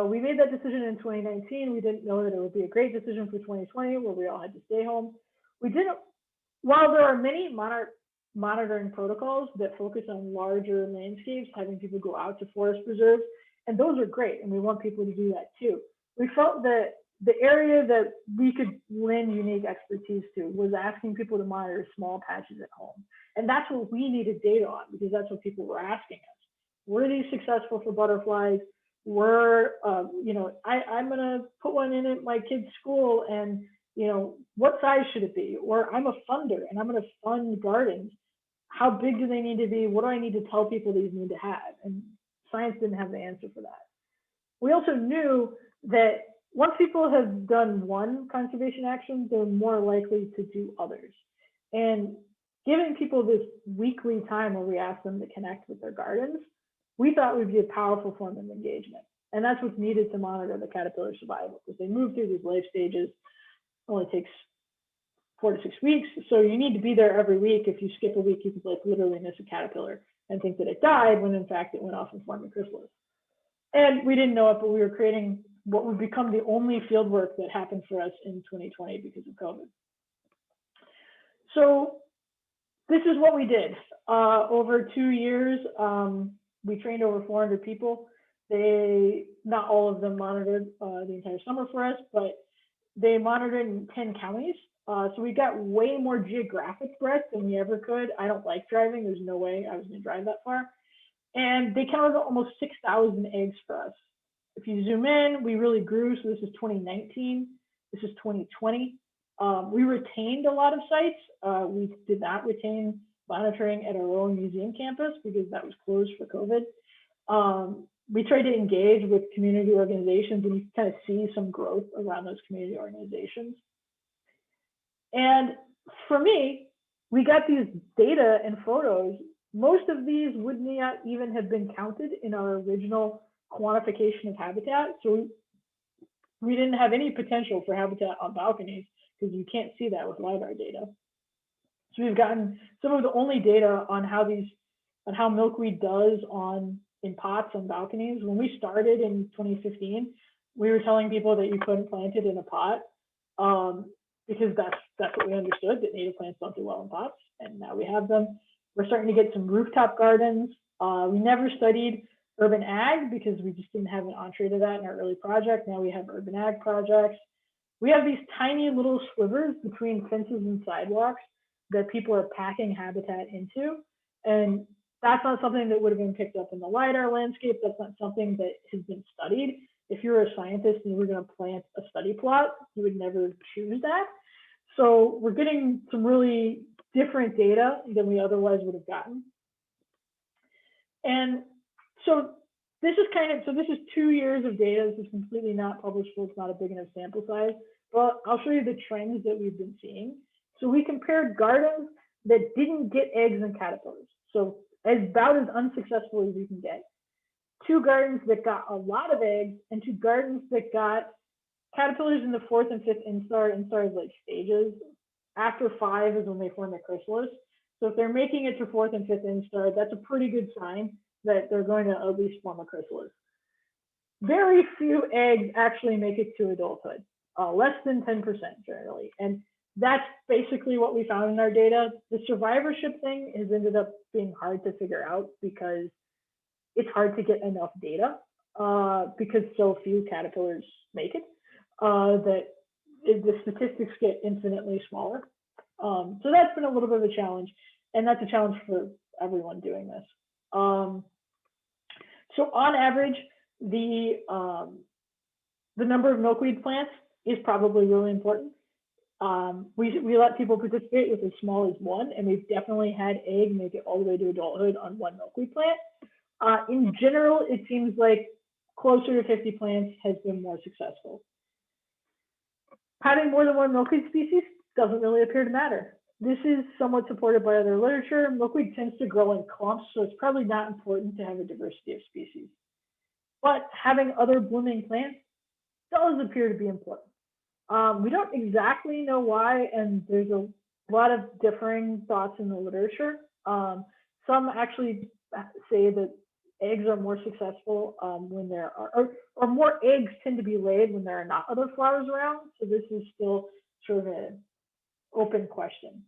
We made that decision in 2019. We didn't know that it would be a great decision for 2020, where we all had to stay home. We didn't, while there are many monitoring protocols that focus on larger landscapes, having people go out to forest preserves, and those are great, and we want people to do that too. We felt that the area that we could lend unique expertise to was asking people to monitor small patches at home. And that's what we needed data on, because that's what people were asking us. Were these successful for butterflies? I'm gonna put one in at my kid's school, and what size should it be? Or I'm a funder and I'm gonna fund gardens. How big do they need to be? What do I need to tell people these need to have? And science didn't have the answer for that. We also knew that once people have done one conservation action, they're more likely to do others. And giving people this weekly time where we ask them to connect with their gardens, we thought would be a powerful form of engagement. And that's what's needed to monitor the caterpillar survival, because they move through these life stages. It only takes 4 to 6 weeks. So you need to be there every week. If you skip a week, you could literally miss a caterpillar and think that it died, when in fact it went off and formed a chrysalis. And we didn't know it, but we were creating what would become the only field work that happened for us in 2020 because of COVID. So this is what we did. Over 2 years, we trained over 400 people. Not all of them monitored the entire summer for us, but they monitored in 10 counties. So we got way more geographic breadth than we ever could. I don't like driving. There's no way I was going to drive that far. And they counted almost 6,000 eggs for us. If you zoom in, we really grew. So this is 2019. This is 2020. We retained a lot of sites. We did not retain monitoring at our own museum campus because that was closed for COVID. We tried to engage with community organizations, and you can kind of see some growth around those community organizations. And for me, we got these data and photos. Most of these would not even have been counted in our original quantification of habitat. So we didn't have any potential for habitat on balconies, because you can't see that with LiDAR data. So we've gotten some of the only data on how milkweed does in pots on balconies. When we started in 2015, we were telling people that you couldn't plant it in a pot, because that's what we understood, that native plants don't do well in pots, and now we have them. We're starting to get some rooftop gardens. We never studied urban ag because we just didn't have an entree to that in our early project. Now we have urban ag projects. We have these tiny little slivers between fences and sidewalks that people are packing habitat into. And that's not something that would have been picked up in the LiDAR landscape. That's not something that has been studied. If you're a scientist and you were going to plant a study plot, you would never choose that. So we're getting some really different data than we otherwise would have gotten. And so this is 2 years of data. This is completely not publishable. It's not a big enough sample size, but I'll show you the trends that we've been seeing. So we compared gardens that didn't get eggs and caterpillars. So about as unsuccessful as you can get. 2 gardens that got a lot of eggs, and 2 gardens that got caterpillars in the 4th and 5th instar. Instar is like stages. After 5 is when they form a chrysalis. So if they're making it to 4th and 5th instar, that's a pretty good sign that they're going to at least form a chrysalis. Very few eggs actually make it to adulthood, less than 10% generally. And that's basically what we found in our data. The survivorship thing has ended up being hard to figure out because it's hard to get enough data because so few caterpillars make it, that the statistics get infinitely smaller. So that's been a little bit of a challenge, and that's a challenge for everyone doing this. So on average, the number of milkweed plants is probably really important. We let people participate with as small as one, and we've definitely had egg make it all the way to adulthood on one milkweed plant. In general, it seems like closer to 50 plants has been more successful. Having more than one milkweed species doesn't really appear to matter. This is somewhat supported by other literature. Milkweed tends to grow in clumps, so it's probably not important to have a diversity of species. But having other blooming plants does appear to be important. We don't exactly know why, and there's a lot of differing thoughts in the literature. Some actually say that eggs are more successful when there are, or more eggs tend to be laid when there are not other flowers around. So this is still sort of an open question.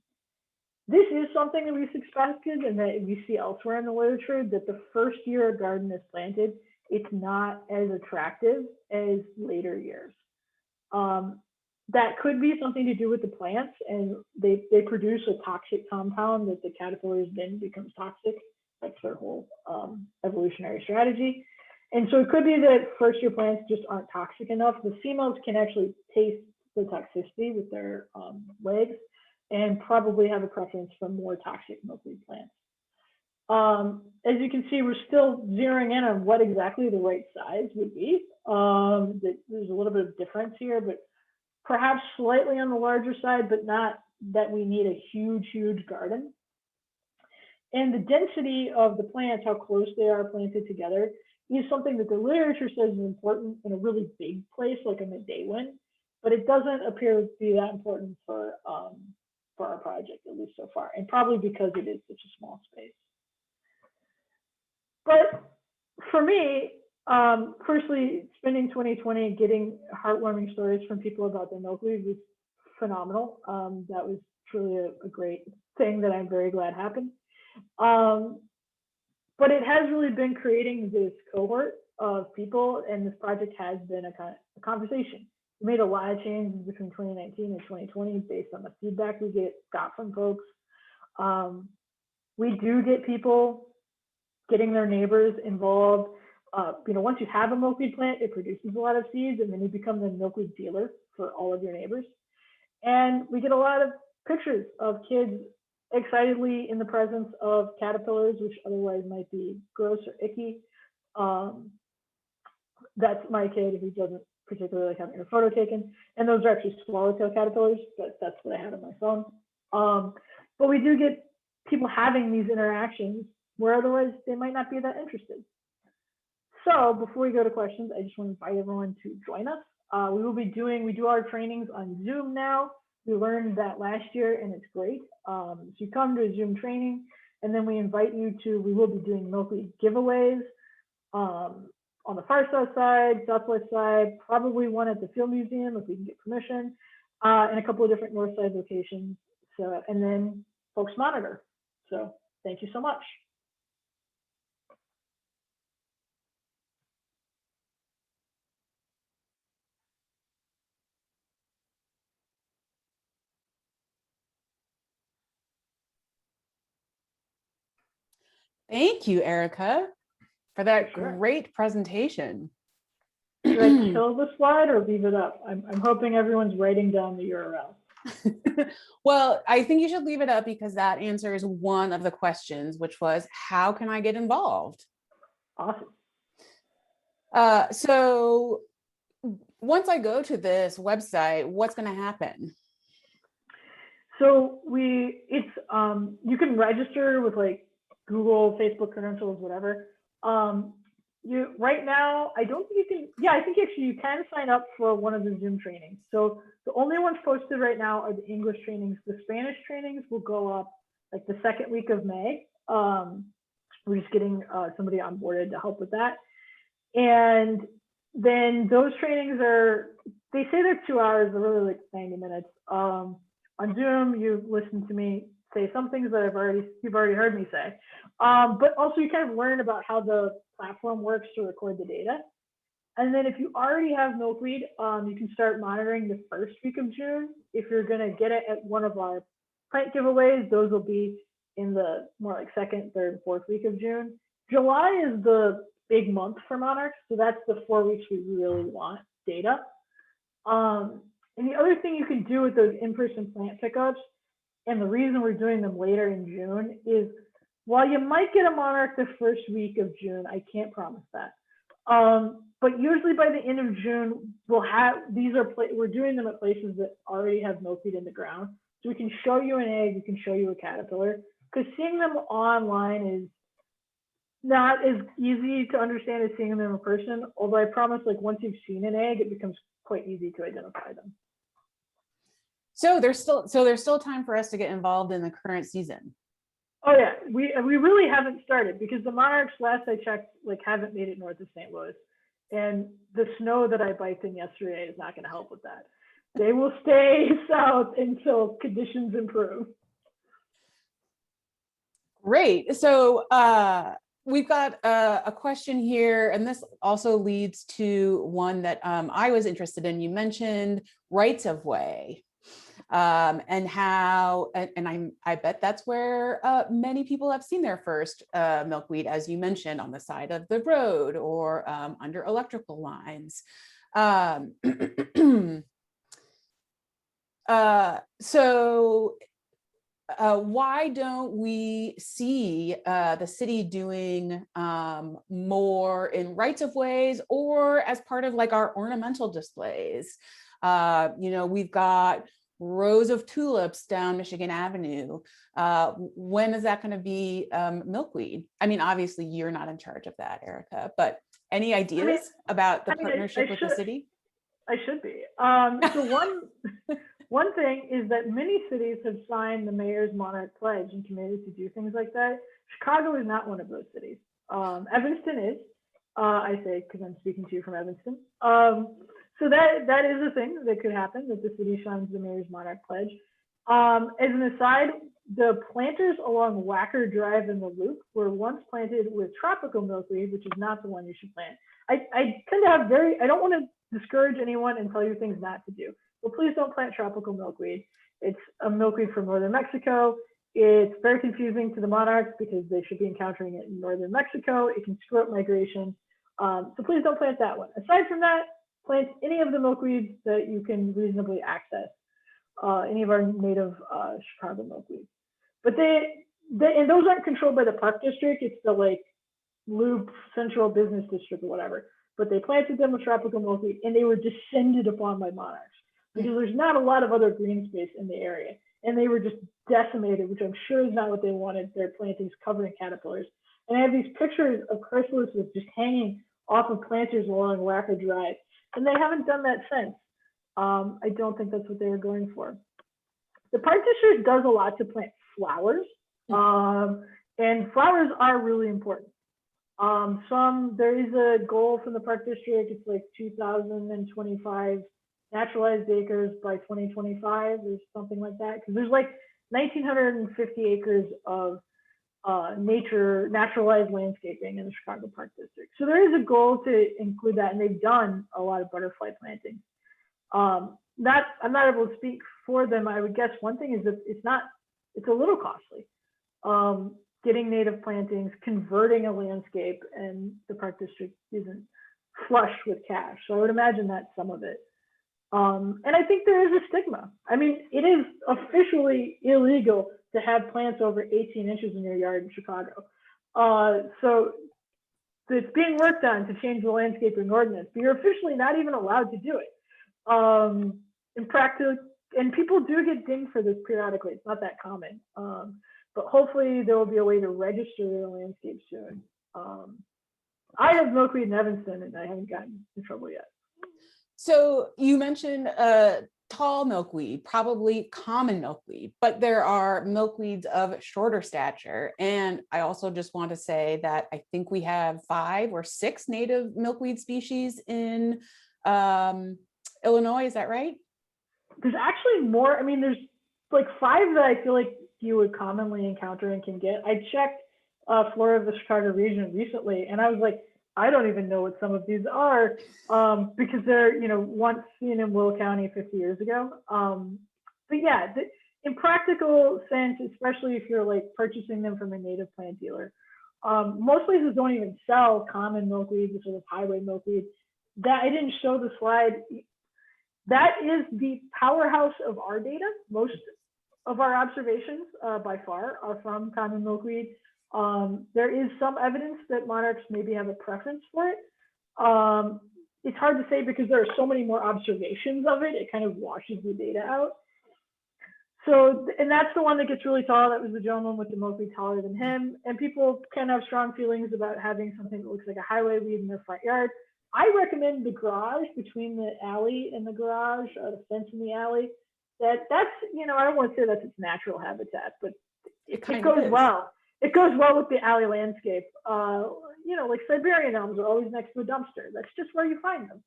This is something that we've expected and that we see elsewhere in the literature, that the first year a garden is planted, it's not as attractive as later years. That could be something to do with the plants, and they produce a toxic compound that the caterpillars then becomes toxic. That's their whole evolutionary strategy. And so it could be that first year plants just aren't toxic enough. The females can actually taste the toxicity with their legs and probably have a preference for more toxic milkweed plants. As you can see, we're still zeroing in on what exactly the right size would be. There's a little bit of difference here, but perhaps slightly on the larger side, but not that we need a huge, huge garden. And the density of the plants, how close they are planted together, is something that the literature says is important in a really big place like a Medaywan, but it doesn't appear to be that important for our project, at least so far, and probably because it is such a small space. But for me, firstly, spending 2020 getting heartwarming stories from people about their milkweed was phenomenal. That was truly a great thing that I'm very glad happened. But it has really been creating this cohort of people, and this project has been a conversation. We made a lot of changes between 2019 and 2020 based on the feedback we got from folks. We do get people getting their neighbors involved. Once you have a milkweed plant, it produces a lot of seeds, and then you become the milkweed dealer for all of your neighbors. And we get a lot of pictures of kids excitedly in the presence of caterpillars, which otherwise might be gross or icky. That's my kid who doesn't particularly like having a photo taken. And those are actually swallowtail caterpillars, but that's what I had on my phone. But we do get people having these interactions where otherwise they might not be that interested. So before we go to questions, I just want to invite everyone to join us. We do our trainings on Zoom now. We learned that last year, and it's great. So you come to a Zoom training, and then we invite you we will be doing milkweed giveaways on the far south side, southwest side, probably one at the Field Museum if we can get permission, and a couple of different north side locations. So, and then folks monitor. So thank you so much. Thank you, Erica, for that great presentation. Should I kill the slide or leave it up? I'm hoping everyone's writing down the URL. Well, I think you should leave it up because that answers one of the questions, which was, how can I get involved? Awesome. So once I go to this website, what's going to happen? So you can register with like Google, Facebook credentials, whatever. Right now, I don't think you can. Yeah, I think actually you can sign up for one of the Zoom trainings. So the only ones posted right now are the English trainings. The Spanish trainings will go up like the second week of May. We're just getting somebody onboarded to help with that. And then those trainings they say they're 2 hours, they're really like 90 minutes. On Zoom, you listen to me say some things that you've already heard me say, but also you kind of learn about how the platform works to record the data. And then if you already have milkweed, you can start monitoring the first week of June. If you're going to get it at one of our plant giveaways, those will be in the more like second, third, fourth week of June. July is the big month for monarchs, so that's the 4 weeks we really want data. And the other thing you can do with those in-person plant pickups, and the reason we're doing them later in June, is while you might get a monarch the first week of June, I can't promise that. But usually by the end of June, we'll have, we're doing them at places that already have milkweed in the ground. So we can show you an egg, we can show you a caterpillar, because seeing them online is not as easy to understand as seeing them in person. Although I promise, like once you've seen an egg, it becomes quite easy to identify them. So there's still time for us to get involved in the current season. Oh yeah, we really haven't started because the monarchs, last I checked, like haven't made it north of St. Louis, and the snow that I biked in yesterday is not going to help with that. They will stay south until conditions improve. Great. So we've got a question here, and this also leads to one that I was interested in. You mentioned rights of way. And how, and I bet that's where many people have seen their first milkweed, as you mentioned, on the side of the road or under electrical lines. So why don't we see the city doing more in rights of ways or as part of like our ornamental displays? You know, we've got rows of tulips down Michigan Avenue. When is that going to be milkweed? I mean, obviously you're not in charge of that, Erica, but any ideas about the partnership with the city? I should be. So one thing is that many cities have signed the mayor's Monarch Pledge and committed to do things like that. Chicago is not one of those cities. Evanston is. I say because I'm speaking to you from Evanston. So that is a thing that could happen, that the city signs the mayor's Monarch Pledge. As an aside, the planters along Wacker Drive in the Loop were once planted with tropical milkweed, which is not the one you should plant. I tend to have I don't want to discourage anyone and tell you things not to do, but please don't plant tropical milkweed. It's a milkweed from northern Mexico. It's very confusing to the monarchs because they should be encountering it in northern Mexico. It can screw up migration. So please don't plant that one. Aside from that, plant any of the milkweeds that you can reasonably access, any of our native Chicago milkweed. But and those aren't controlled by the park district. It's the like Loop Central Business District or whatever. But they planted them with tropical milkweed and they were descended upon by monarchs because there's not a lot of other green space in the area. And they were just decimated, which I'm sure is not what they wanted, their plantings covered in caterpillars. And I have these pictures of chrysalises just hanging off of planters along Wacker Drive. And they haven't done that since. I don't think that's what they were going for. The park district does a lot to plant flowers, and flowers are really important. There is a goal from the park district. It's like 2,025 naturalized acres by 2025 or something like that. Because there's like 1,950 acres of naturalized landscaping in the Chicago Park District. So there is a goal to include that, and they've done a lot of butterfly planting. I'm not able to speak for them. I would guess one thing is that it's a little costly. Getting native plantings, converting a landscape, and the Park District isn't flush with cash. So I would imagine that's some of it. And I think there is a stigma. I mean, it is officially illegal to have plants over 18 inches in your yard in Chicago. So it's being worked on to change the landscaping ordinance, but you're officially not even allowed to do it. In practice, and people do get dinged for this periodically. It's not that common. But hopefully there will be a way to register their landscape soon. I have milkweed in Evanston and I haven't gotten in trouble yet. So you mentioned tall milkweed, probably common milkweed, but there are milkweeds of shorter stature. And I also just want to say that I think we have 5 or 6 native milkweed species in Illinois. Is that right? There's actually more. I mean, there's like 5 that I feel like you would commonly encounter and can get. I checked Flora of the Chicago region recently, and I was like, I don't even know what some of these are because they're, once seen in Will County 50 years ago. But yeah, in practical sense, especially if you're like purchasing them from a native plant dealer, Most places don't even sell common milkweed, the sort of highway milkweed. That I didn't show the slide. That is the powerhouse of our data. Most of our observations by far are from common milkweed. There is some evidence that monarchs maybe have a preference for it. It's hard to say because there are so many more observations of it. It kind of washes the data out. So, and that's the one that gets really tall. That was the gentleman with the milkweed taller than him. And people can have strong feelings about having something that looks like a highway weed in their front yard. I recommend the garage, between the alley and the garage, the fence in the alley. That's, you know, I don't want to say that's its natural habitat, but it goes well. It goes well with the alley landscape. You know, like Siberian elms are always next to a dumpster. That's just where you find them.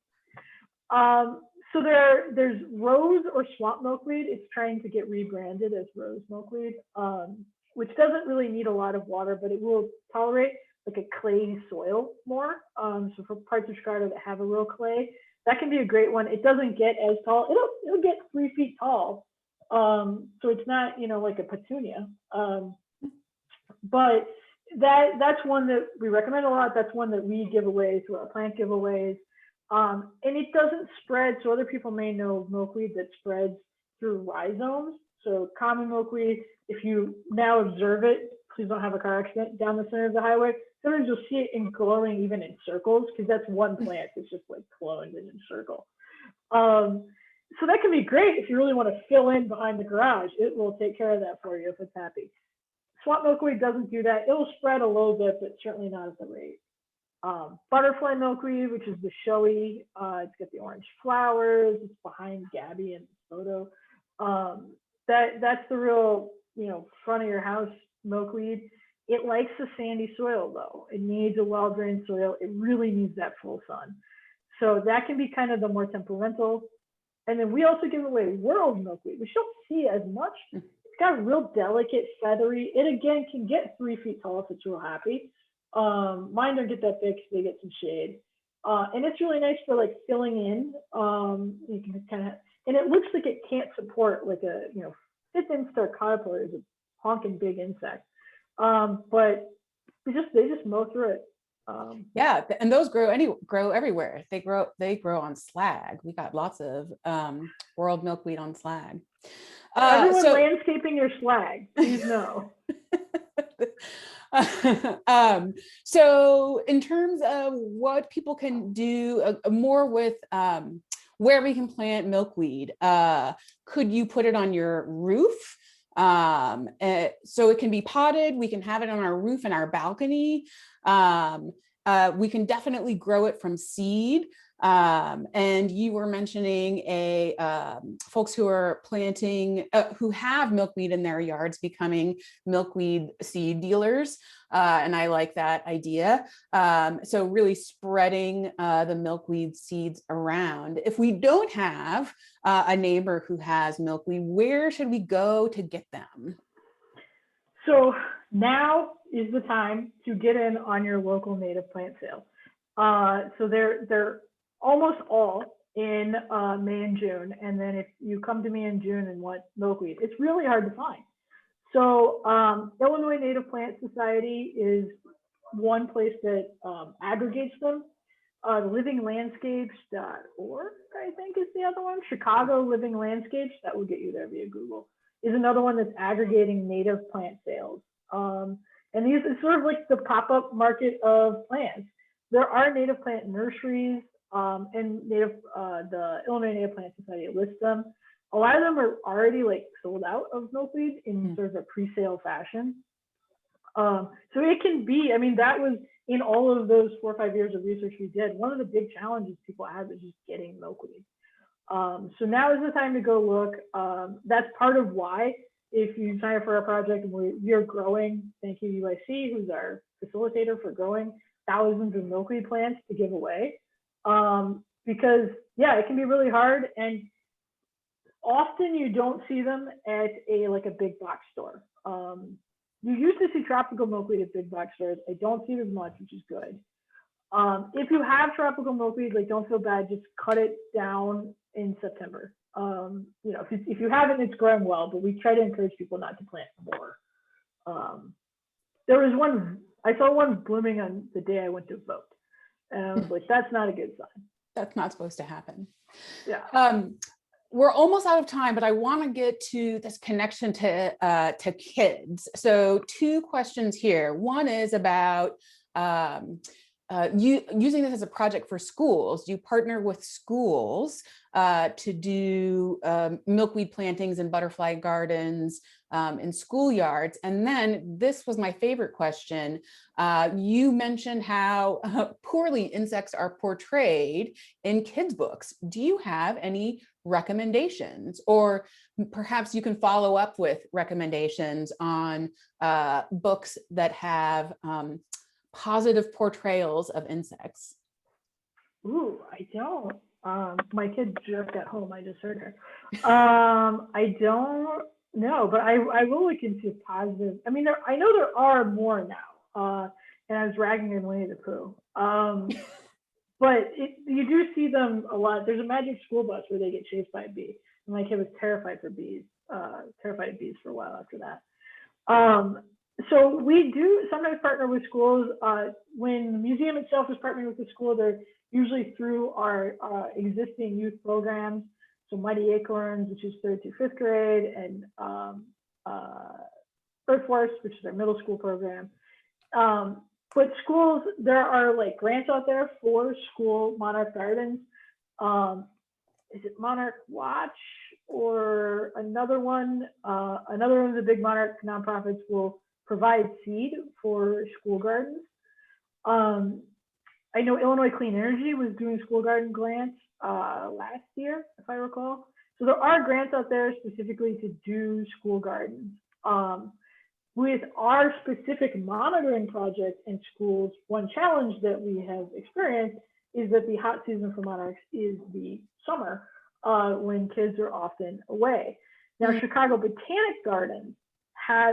So there's rose or swamp milkweed. It's trying to get rebranded as rose milkweed, which doesn't really need a lot of water, but it will tolerate like a clay soil more. So for parts of Chicago that have a real clay, that can be a great one. It doesn't get as tall. It'll get 3 feet tall. So it's not, you know, like a petunia. But that's one that we recommend a lot. That's one that we give away through our plant giveaways. And it doesn't spread. So other people may know milkweed that spreads through rhizomes. So common milkweed, if you now observe it, please don't have a car accident down the center of the highway. Sometimes you'll see it in glowing even in circles, because that's one plant that's just like cloned in a circle. So that can be great if you really want to fill in behind the garage. It will take care of that for you if it's happy. Swamp milkweed doesn't do that. It'll spread a little bit, but certainly not at the rate. Butterfly milkweed, which is the showy, it's got the orange flowers. It's behind Gabby in the photo. That's the real, you know, front of your house milkweed. It likes a sandy soil though. It needs a well-drained soil. It really needs that full sun. So that can be kind of the more temperamental. And then we also give away world milkweed, which you don't see as much. It's got a real delicate, feathery. It again can get 3 feet tall if it's real happy. Mine don't get that big because they get some shade. And it's really nice for like filling in. You can kind of, and it looks like it can't support like a, you know, 5th instar caterpillar is a honking big insect. But they just mow through it. Yeah, and those grow everywhere. They grow on slag. We got lots of world milkweed on slag. Everyone landscaping your slag, please know. So in terms of what people can do more with where we can plant milkweed, could you put it on your roof? So it can be potted. We can have it on our roof and our balcony. We can definitely grow it from seed. And you were mentioning folks who are planting, who have milkweed in their yards, becoming milkweed seed dealers. And I like that idea. So really spreading the milkweed seeds around. If we don't have a neighbor who has milkweed, where should we go to get them? So now is the time to get in on your local native plant sale. So they're almost all in May and June. And then if you come to me in June and want milkweed, it's really hard to find. So Illinois Native Plant Society is one place that aggregates them. Livinglandscapes.org, I think, is the other one. Chicago Living Landscapes, that will get you there via Google, is another one that's aggregating native plant sales. And these is sort of like the pop-up market of plants. There are native plant nurseries, and the Illinois Native Plant Society lists them. A lot of them are already like sold out of milkweed in sort of a pre-sale fashion. So it can be, I mean, that was in all of those 4 or 5 years of research we did, one of the big challenges people have is just getting milkweed. So now is the time to go look. That's part of why, if you sign up for our project and we're growing, thank you UIC, who's our facilitator for growing thousands of milkweed plants to give away. Because yeah, it can be really hard, and often you don't see them at a big box store. You used to see tropical milkweed at big box stores. I don't see it as much, which is good. If you have tropical milkweed, don't feel bad, just cut it down in September. You know, if you haven't, it's growing well, but we try to encourage people not to plant more. There was one I saw one blooming on the day I went to vote. And I was like, that's not a good sign. That's not supposed to happen. Yeah. We're almost out of time, but I want to get to this connection to kids. So 2 questions here. One is about you using this as a project for schools. You partner with schools to do milkweed plantings and butterfly gardens in schoolyards. And then this was my favorite question. You mentioned how poorly insects are portrayed in kids' books. Do you have any recommendations, or perhaps you can follow up with recommendations on books that have positive portrayals of insects? Ooh, I don't. My kid just got home. I just heard her. I don't know, but I will look into positive. I mean, I know there are more now, and I was ragging on Winnie the Pooh. But you do see them a lot. There's a magic school bus where they get chased by a bee. And my kid was terrified of bees for a while after that. So we do sometimes partner with schools. When the museum itself is partnering with the school, they're usually through our existing youth programs. So Mighty Acorns, which is 3rd through 5th grade, and Earth Force, which is our middle school program. But schools, there are like grants out there for school Monarch Gardens. Is it Monarch Watch or another one? Another one of the big Monarch nonprofits will provide seed for school gardens. I know Illinois Clean Energy was doing school garden grants last year, if I recall. So there are grants out there specifically to do school gardens. With our specific monitoring project in schools, one challenge that we have experienced is that the hot season for monarchs is the summer, when kids are often away. Now, Chicago Botanic Gardens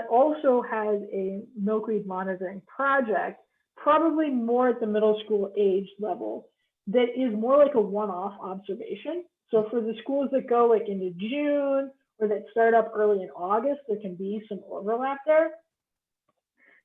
also has a milkweed monitoring project, probably more at the middle school age level, that is more like a one-off observation. So for the schools that go like into June or that start up early in August, there can be some overlap there.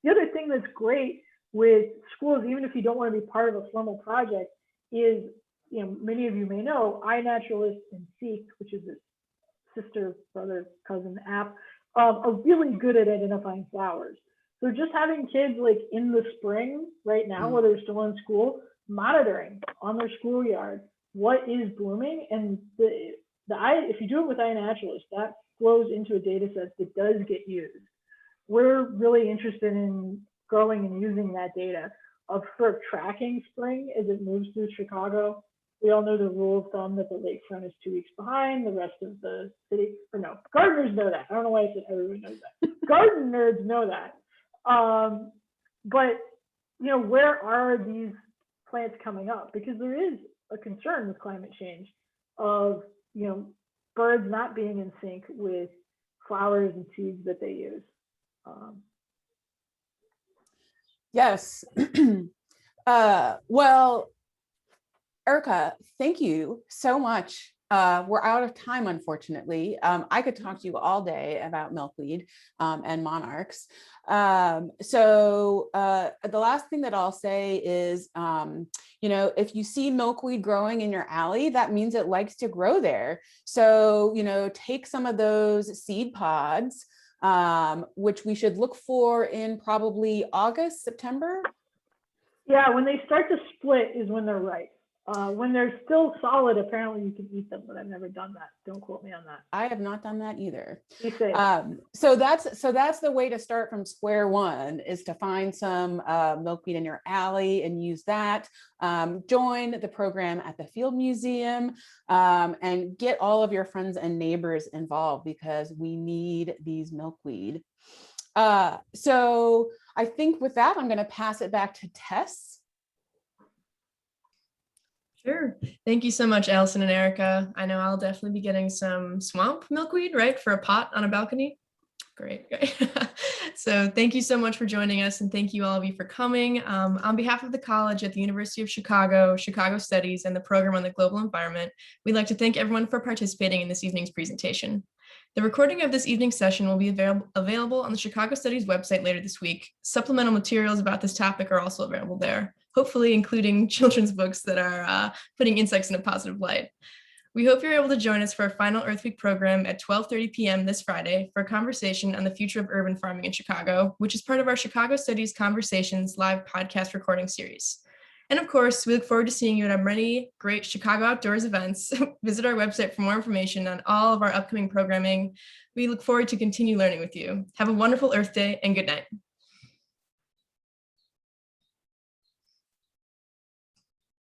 The other thing that's great with schools, even if you don't want to be part of a formal project, is, many of you may know, iNaturalist and Seek, which is a sister, brother, cousin app, are really good at identifying flowers. So just having kids like in the spring right now, where they're still in school, monitoring on their schoolyard what is blooming, and if you do it with iNaturalist, that flows into a data set that does get used. We're really interested in growing and using that data for tracking spring as it moves through Chicago. We all know the rule of thumb that the lakefront is 2 weeks behind the rest of the city. Or no, gardeners know that. I don't know why I said everyone knows that. Garden nerds know that. But where are these plants coming up? Because there is a concern with climate change of birds not being in sync with flowers and seeds that they use. Yes. Well, Erica, thank you so much. We're out of time, unfortunately. I could talk to you all day about milkweed and monarchs. So the last thing that I'll say is, if you see milkweed growing in your alley, that means it likes to grow there. So, take some of those seed pods, which we should look for in probably August, September. Yeah, when they start to split is when they're ripe. When they're still solid, apparently you can eat them, but I've never done that. Don't quote me on that. I have not done that either. So that's the way to start from square one, is to find some milkweed in your alley and use that. Join the program at the Field Museum, and get all of your friends and neighbors involved, because we need these milkweed. So I think with that, I'm going to pass it back to Tess. Sure. Thank you so much, Allison and Erica. I know I'll definitely be getting some swamp milkweed, right, for a pot on a balcony. Great. So thank you so much for joining us, and thank you all of you for coming. On behalf of the college at the University of Chicago, Chicago Studies, and the program on the global environment, we'd like to thank everyone for participating in this evening's presentation. The recording of this evening's session will be available on the Chicago Studies website later this week. Supplemental materials about this topic are also available there, hopefully including children's books that are putting insects in a positive light. We hope you're able to join us for our final Earth Week program at 12:30 p.m. this Friday for a conversation on the future of urban farming in Chicago, which is part of our Chicago Studies Conversations live podcast recording series. And of course, we look forward to seeing you at our many great Chicago Outdoors events. Visit our website for more information on all of our upcoming programming. We look forward to continue learning with you. Have a wonderful Earth Day and good night.